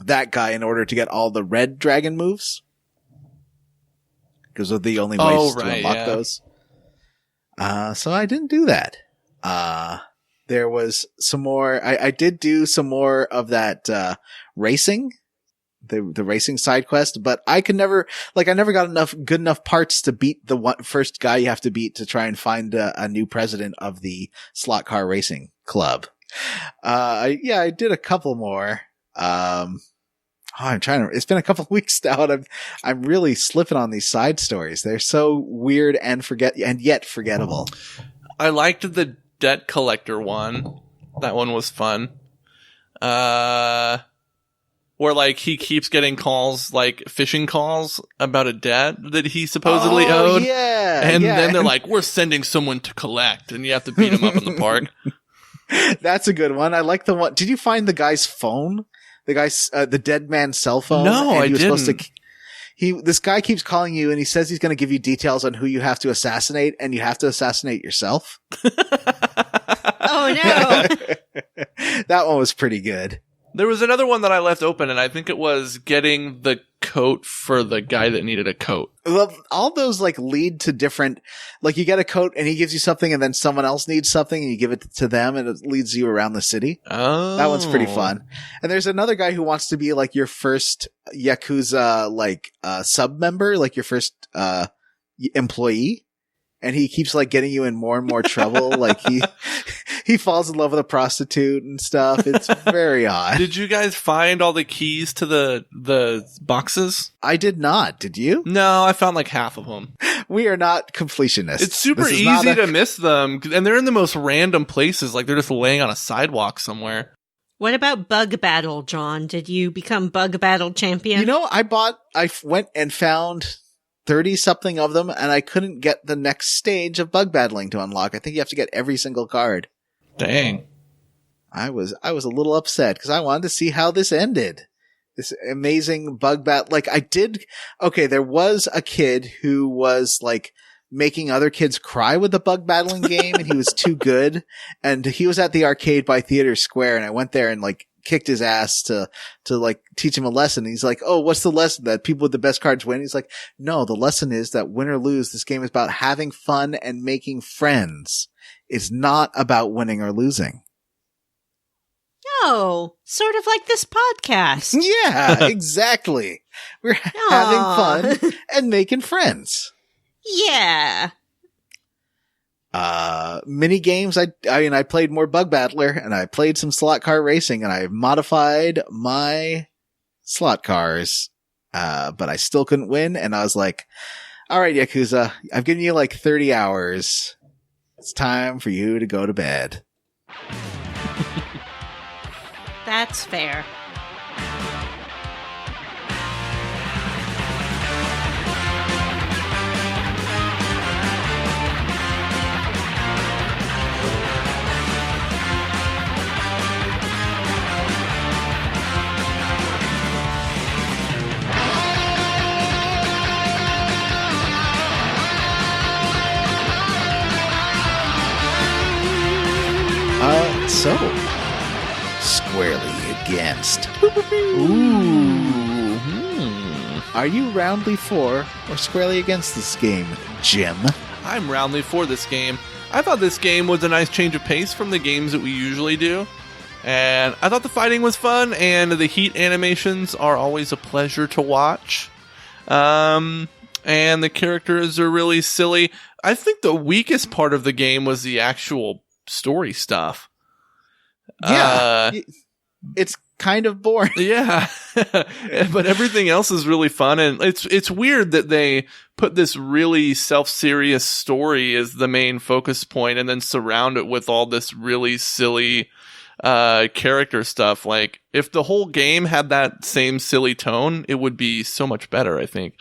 that guy in order to get all the red dragon moves. Because they're the only ways to unlock those. So I didn't do that. There was some more, I did do some more of that, racing. The racing side quest, but I never got good enough parts to beat the first guy you have to beat to try and find a new president of the slot car racing club. I did a couple more. It's been a couple of weeks now, and I'm really slipping on these side stories. They're so weird and yet forgettable. I liked the debt collector one. That one was fun. Where, like, he keeps getting calls, like, phishing calls about a debt that he supposedly owed. Yeah. And then they're like, we're sending someone to collect, and you have to beat him up in the park. That's a good one. I like the one. Did you find the guy's phone? The guy's, the dead man's cell phone? No, I didn't. This guy keeps calling you, and he says he's going to give you details on who you have to assassinate, and you have to assassinate yourself. Oh, no. That one was pretty good. There was another one that I left open, and I think it was getting the coat for the guy that needed a coat. Well, all those like lead to different, like you get a coat and he gives you something and then someone else needs something and you give it to them and it leads you around the city. Oh. That one's pretty fun. And there's another guy who wants to be like your first Yakuza, like, sub member, like your first, employee. And he keeps like getting you in more and more trouble. Like he falls in love with a prostitute and stuff. It's very odd. Did you guys find all the keys to the boxes? I did not. Did you? No, I found like half of them. We are not completionists. It's super This is easy not to miss them, and they're in the most random places. Like they're just laying on a sidewalk somewhere. What about Bug Battle, John? Did you become Bug Battle champion? You know, I went and found 30-something of them, and I couldn't get the next stage of bug battling to unlock. I think you have to get every single card. Dang. I was a little upset because I wanted to see how this ended. This amazing bug battle. Like there was a kid who was like making other kids cry with the bug battling game, and he was too good. And he was at the arcade by Theater Square, and I went there and like kicked his ass to like teach him a lesson. He's like, oh, what's the lesson? That people with the best cards win? He's like, no, the lesson is that win or lose, this game is about having fun and making friends. It's not about winning or losing. Oh, sort of like this podcast. Yeah, exactly. We're having fun and making friends. Yeah. Mini games. I mean, I played more Bug Battler and I played some slot car racing and I modified my slot cars. But I still couldn't win. And I was like, all right, Yakuza, I've given you like 30 hours. It's time for you to go to bed. That's fair. So, squarely against. Are you roundly for or squarely against this game, Jim? I'm roundly for this game. I thought this game was a nice change of pace from the games that we usually do. And I thought the fighting was fun, and the heat animations are always a pleasure to watch. And the characters are really silly. I think the weakest part of the game was the actual story stuff. Yeah. It's kind of boring. Yeah. But everything else is really fun, and it's weird that they put this really self-serious story as the main focus point and then surround it with all this really silly character stuff. Like, if the whole game had that same silly tone, it would be so much better, I think.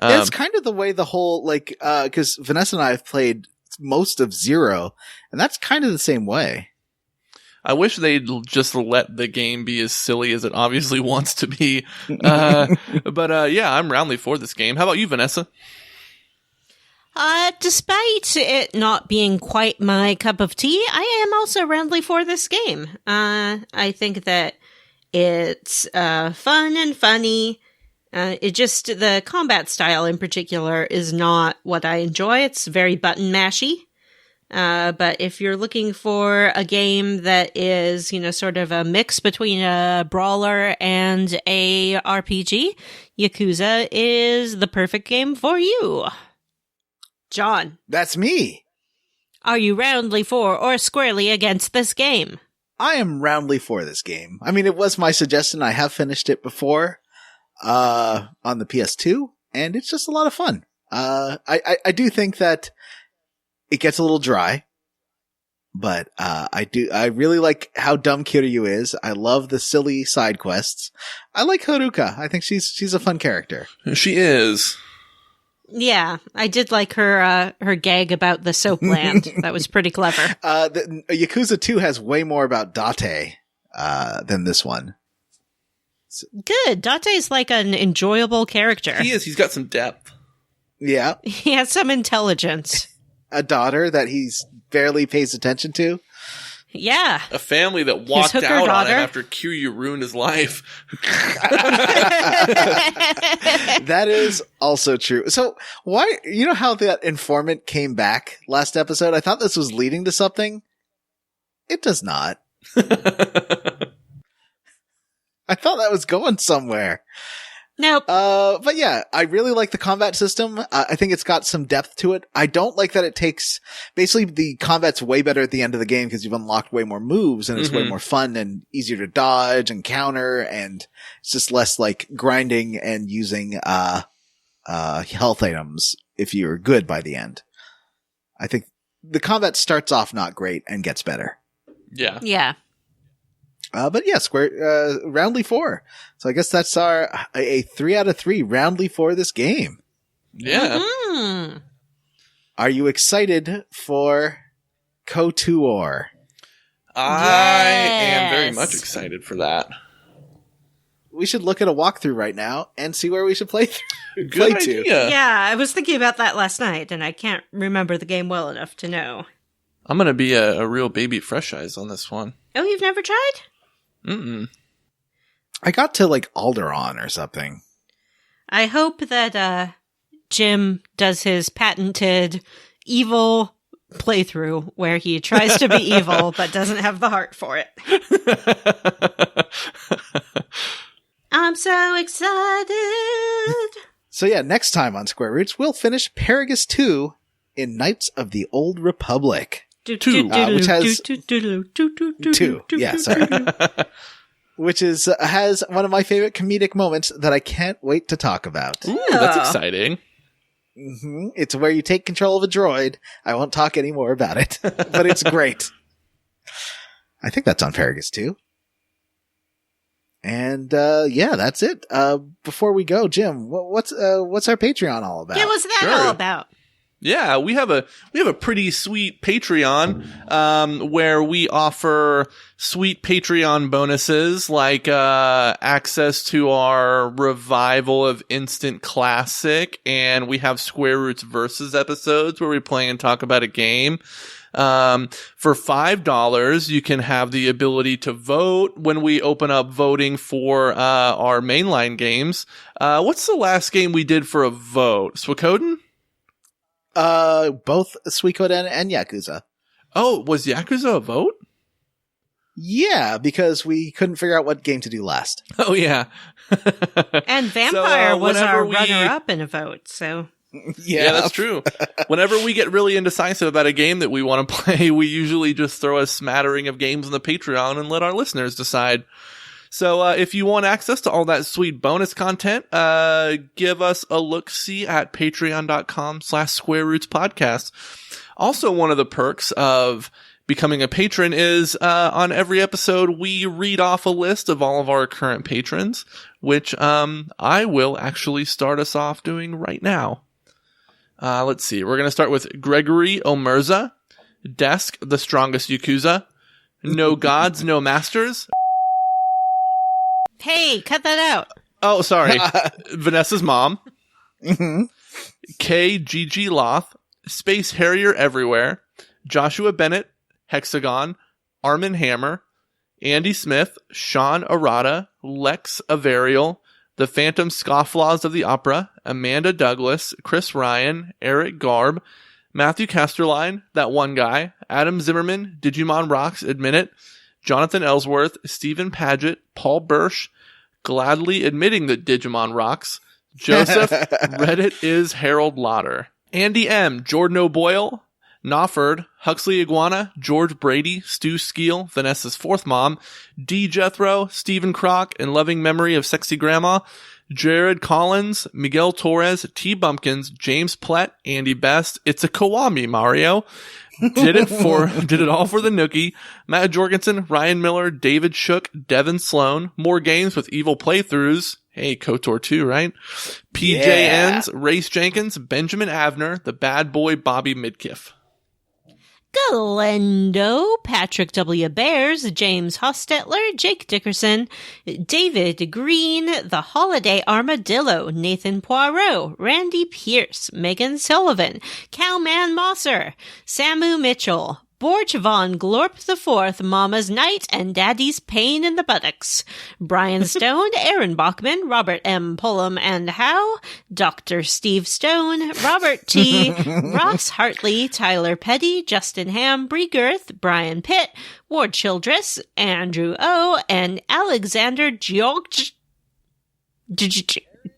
It's kind of the way the whole, like, because Vanessa and I have played most of Zero, and that's kind of the same way. I wish they'd just let the game be as silly as it obviously wants to be. But yeah, I'm roundly for this game. How about you, Vanessa? Despite it not being quite my cup of tea, I am also roundly for this game. I think that it's fun and funny. The combat style in particular is not what I enjoy. It's very button mashy. But if you're looking for a game that is, sort of a mix between a brawler and a RPG, Yakuza is the perfect game for you. John. That's me. Are you roundly for or squarely against this game? I am roundly for this game. I mean, it was my suggestion. I have finished it before, on the PS2, and it's just a lot of fun. I do think that it gets a little dry, but I really like how dumb Kiryu is. I love the silly side quests. I like Haruka. I think she's a fun character. She is. Yeah, I did like her gag about the soap land. That was pretty clever. Yakuza 2 has way more about Date than this one. Good. Date's like an enjoyable character. He is. He's got some depth. Yeah. He has some intelligence. A daughter that he's barely pays attention to. Yeah. A family that walked hooker out on daughter. him after Kiryu ruined his life. That is also true. So why, how that informant came back last episode? I thought this was leading to something. It does not. I thought that was going somewhere. Nope. But yeah, I really like the combat system. I think it's got some depth to it. I don't like that it takes, basically the combat's way better at the end of the game because you've unlocked way more moves and it's way more fun and easier to dodge and counter, and it's just less like grinding and using, health items if you're good by the end. I think the combat starts off not great and gets better. Yeah. Yeah. But yeah, roundly for. So I guess that's a 3 out of 3 roundly for this game. Yeah. Mm-hmm. Are you excited for KOTOR? I am very Yes. much excited for that. We should look at a walkthrough right now and see where we should play Good to. idea. Yeah, I was thinking about that last night, and I can't remember the game well enough to know. I'm going to be a real baby fresh eyes on this one. Oh, you've never tried? Mm-mm. I got to like Alderaan or something. I hope that Jim does his patented evil playthrough where he tries to be evil but doesn't have the heart for it. I'm so excited. So yeah, next time on Square Roots, we'll finish Peragus 2 in Knights of the Old Republic. Which has 2. Yeah, sorry. Which has one of my favorite comedic moments that I can't wait to talk about. Ooh, that's exciting. Mm-hmm. It's where you take control of a droid. I won't talk any more about it, but it's great. I think that's on Peragus 2. And yeah, that's it. Before we go, Jim, what's our Patreon all about? Yeah, what's that all about? Yeah, we have a pretty sweet Patreon, where we offer sweet Patreon bonuses like, access to our revival of Instant Classic, and we have Square Roots Versus episodes where we play and talk about a game. For $5, you can have the ability to vote when we open up voting for our mainline games. What's the last game we did for a vote? Suikoden? Both Suikoden and Yakuza. Oh, was Yakuza a vote? Yeah, because we couldn't figure out what game to do last. Oh, yeah. And Vampire was whenever our we- runner-up in a vote, so... Yeah, that's true. Whenever we get really indecisive about a game that we want to play, we usually just throw a smattering of games on the Patreon and let our listeners decide. So if you want access to all that sweet bonus content, give us a look-see at patreon.com/squarerootspodcast. Also, one of the perks of becoming a patron is on every episode we read off a list of all of our current patrons, which I will actually start us off doing right now. Let's see. We're going to start with Gregory Omerza, Desk, the strongest Yakuza, No Gods, No Masters. Hey, cut that out. Oh, sorry. Vanessa's mom. Mm-hmm. KGG Loth, Space Harrier Everywhere, Joshua Bennett, Hexagon, Armin Hammer, Andy Smith, Sean Arata, Lex Averial, The Phantom Scofflaws of the Opera, Amanda Douglas, Chris Ryan, Eric Garb, Matthew Casterline, That One Guy, Adam Zimmerman, Digimon Rocks, Admit It, Jonathan Ellsworth, Stephen Paget, Paul Bursch, gladly admitting that Digimon rocks, Joseph, Reddit is Harold Lauder, Andy M., Jordan O'Boyle, Knopford, Huxley Iguana, George Brady, Stu Skeel, Vanessa's fourth mom, D. Jethro, Stephen Crock, in loving memory of Sexy Grandma, Jared Collins, Miguel Torres, T. Bumpkins, James Plett, Andy Best, It's a Kiwami, Mario, did it all for the Nookie, Matt Jorgensen, Ryan Miller, David Shook, Devin Sloan, more games with evil playthroughs. Hey, KOTOR 2, right? PJ Enns, Race Jenkins, Benjamin Avner, the bad boy Bobby Midkiff. Galendo, Patrick W. Bears, James Hostetler, Jake Dickerson, David Green, The Holiday Armadillo, Nathan Poirot, Randy Pierce, Megan Sullivan, Cowman Mosser, Samu Mitchell, Borch von Glorp IV, Mama's Night, and Daddy's Pain in the Buttocks. Brian Stone, Aaron Bachman, Robert M. Pullum and Howe, Dr. Steve Stone, Robert T., Ross Hartley, Tyler Petty, Justin Ham, Bree Girth, Brian Pitt, Ward Childress, Andrew O., and Alexander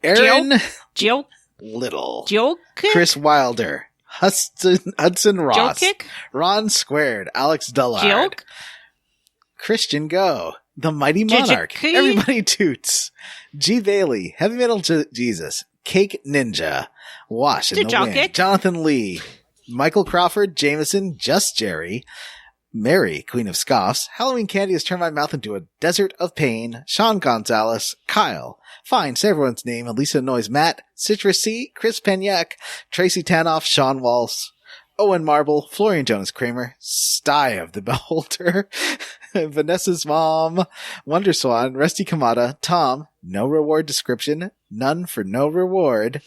Aaron Joke. Little. Joke. Chris Wilder. Hudson Ross. Jokic? Ron Squared. Alex Dullard. Joke. Christian Go. The Mighty Monarch. Jijiki. Everybody Toots. G. Bailey. Heavy Metal Jesus. Cake Ninja. Wash in the Jokic. Wind. Jonathan Lee. Michael Crawford. Jameson. Just Jerry. Mary, Queen of Scoffs. Halloween Candy has turned my mouth into a desert of pain. Sean Gonzalez. Kyle. Fine, say everyone's name. Elisa Noyes Matt. Citrus C. Chris Penyak. Tracy Tanoff. Sean Walsh. Owen Marble. Florian Jonas Kramer. Sty of the Beholder. Vanessa's mom. Wonder Swan. Rusty Kamada. Tom. No reward description. None for no reward.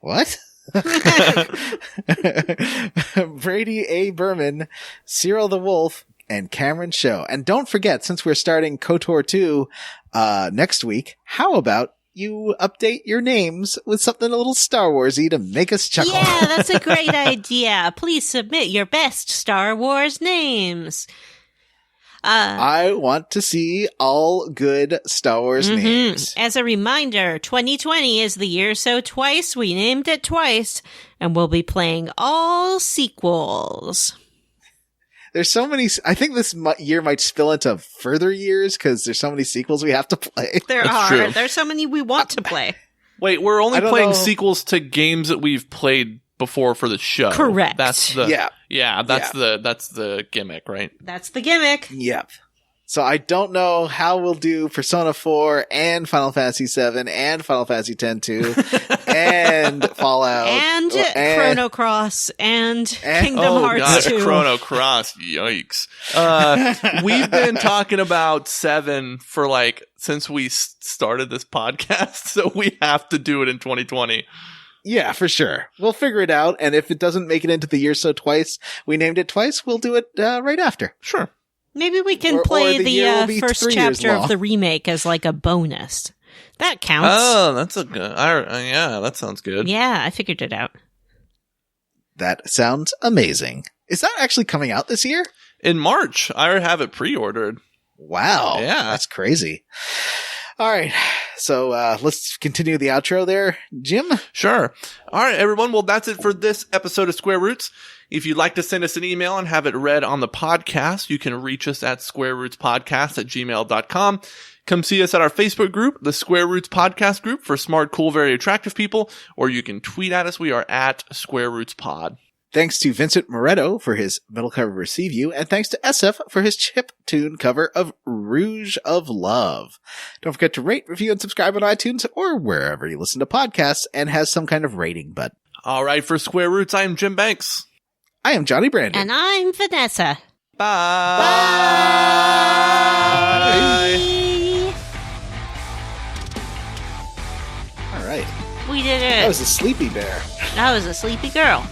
What? Brady A. Berman, Cyril the Wolf, and Cameron Show. And don't forget, since we're starting KOTOR 2 next week, how about you update your names with something a little Star Wars-y to make us chuckle? Yeah, that's a great idea. Please submit your best Star Wars names. I want to see all good Star Wars names. As a reminder, 2020 is the year so twice. We named it twice, and we'll be playing all sequels. There's so many. I think this year might spill into further years because there's so many sequels we have to play. That's true. There's so many we want to play. Wait, we're only I don't playing know. sequels to games that we've played before for the show. Correct. That's the that's Yeah. the gimmick, right? That's the gimmick. Yep. So I don't know how we'll do Persona 4 and Final Fantasy 7 and Final Fantasy X-2 and Fallout And Chrono Cross and Kingdom Oh Hearts god, 2. Chrono Cross, yikes. We've been talking about 7 for since we started this podcast, so we have to do it in 2020. Yeah, for sure. We'll figure it out. And if it doesn't make it into the Year So Twice, we named it twice, we'll do it right after. Sure. Maybe we can Or play the year will be the first 3 years chapter long. of the remake as like a bonus. That counts. Oh, that's a good. Yeah, that sounds good. Yeah, I figured it out. That sounds amazing. Is that actually coming out this year? In March, I have it pre-ordered. Wow. Yeah. That's crazy. All right. So let's continue the outro there. Jim? Sure. All right, everyone. Well, that's it for this episode of Square Roots. If you'd like to send us an email and have it read on the podcast, you can reach us at squarerootspodcast@gmail.com. Come see us at our Facebook group, the Square Roots Podcast Group for smart, cool, very attractive people, or you can tweet at us. We are at Square Roots Pod. Thanks to Vincent Moretto for his metal cover of Receive You, and thanks to Esseph for his chip tune cover of Rouge of Love. Don't forget to rate, review, and subscribe on iTunes or wherever you listen to podcasts and has some kind of rating button. All right, for Square Roots, I am Jim Banks. I am Johnny Brandon. And I'm Vanessa. Bye. All right. We did it. That was a sleepy bear. That was a sleepy girl.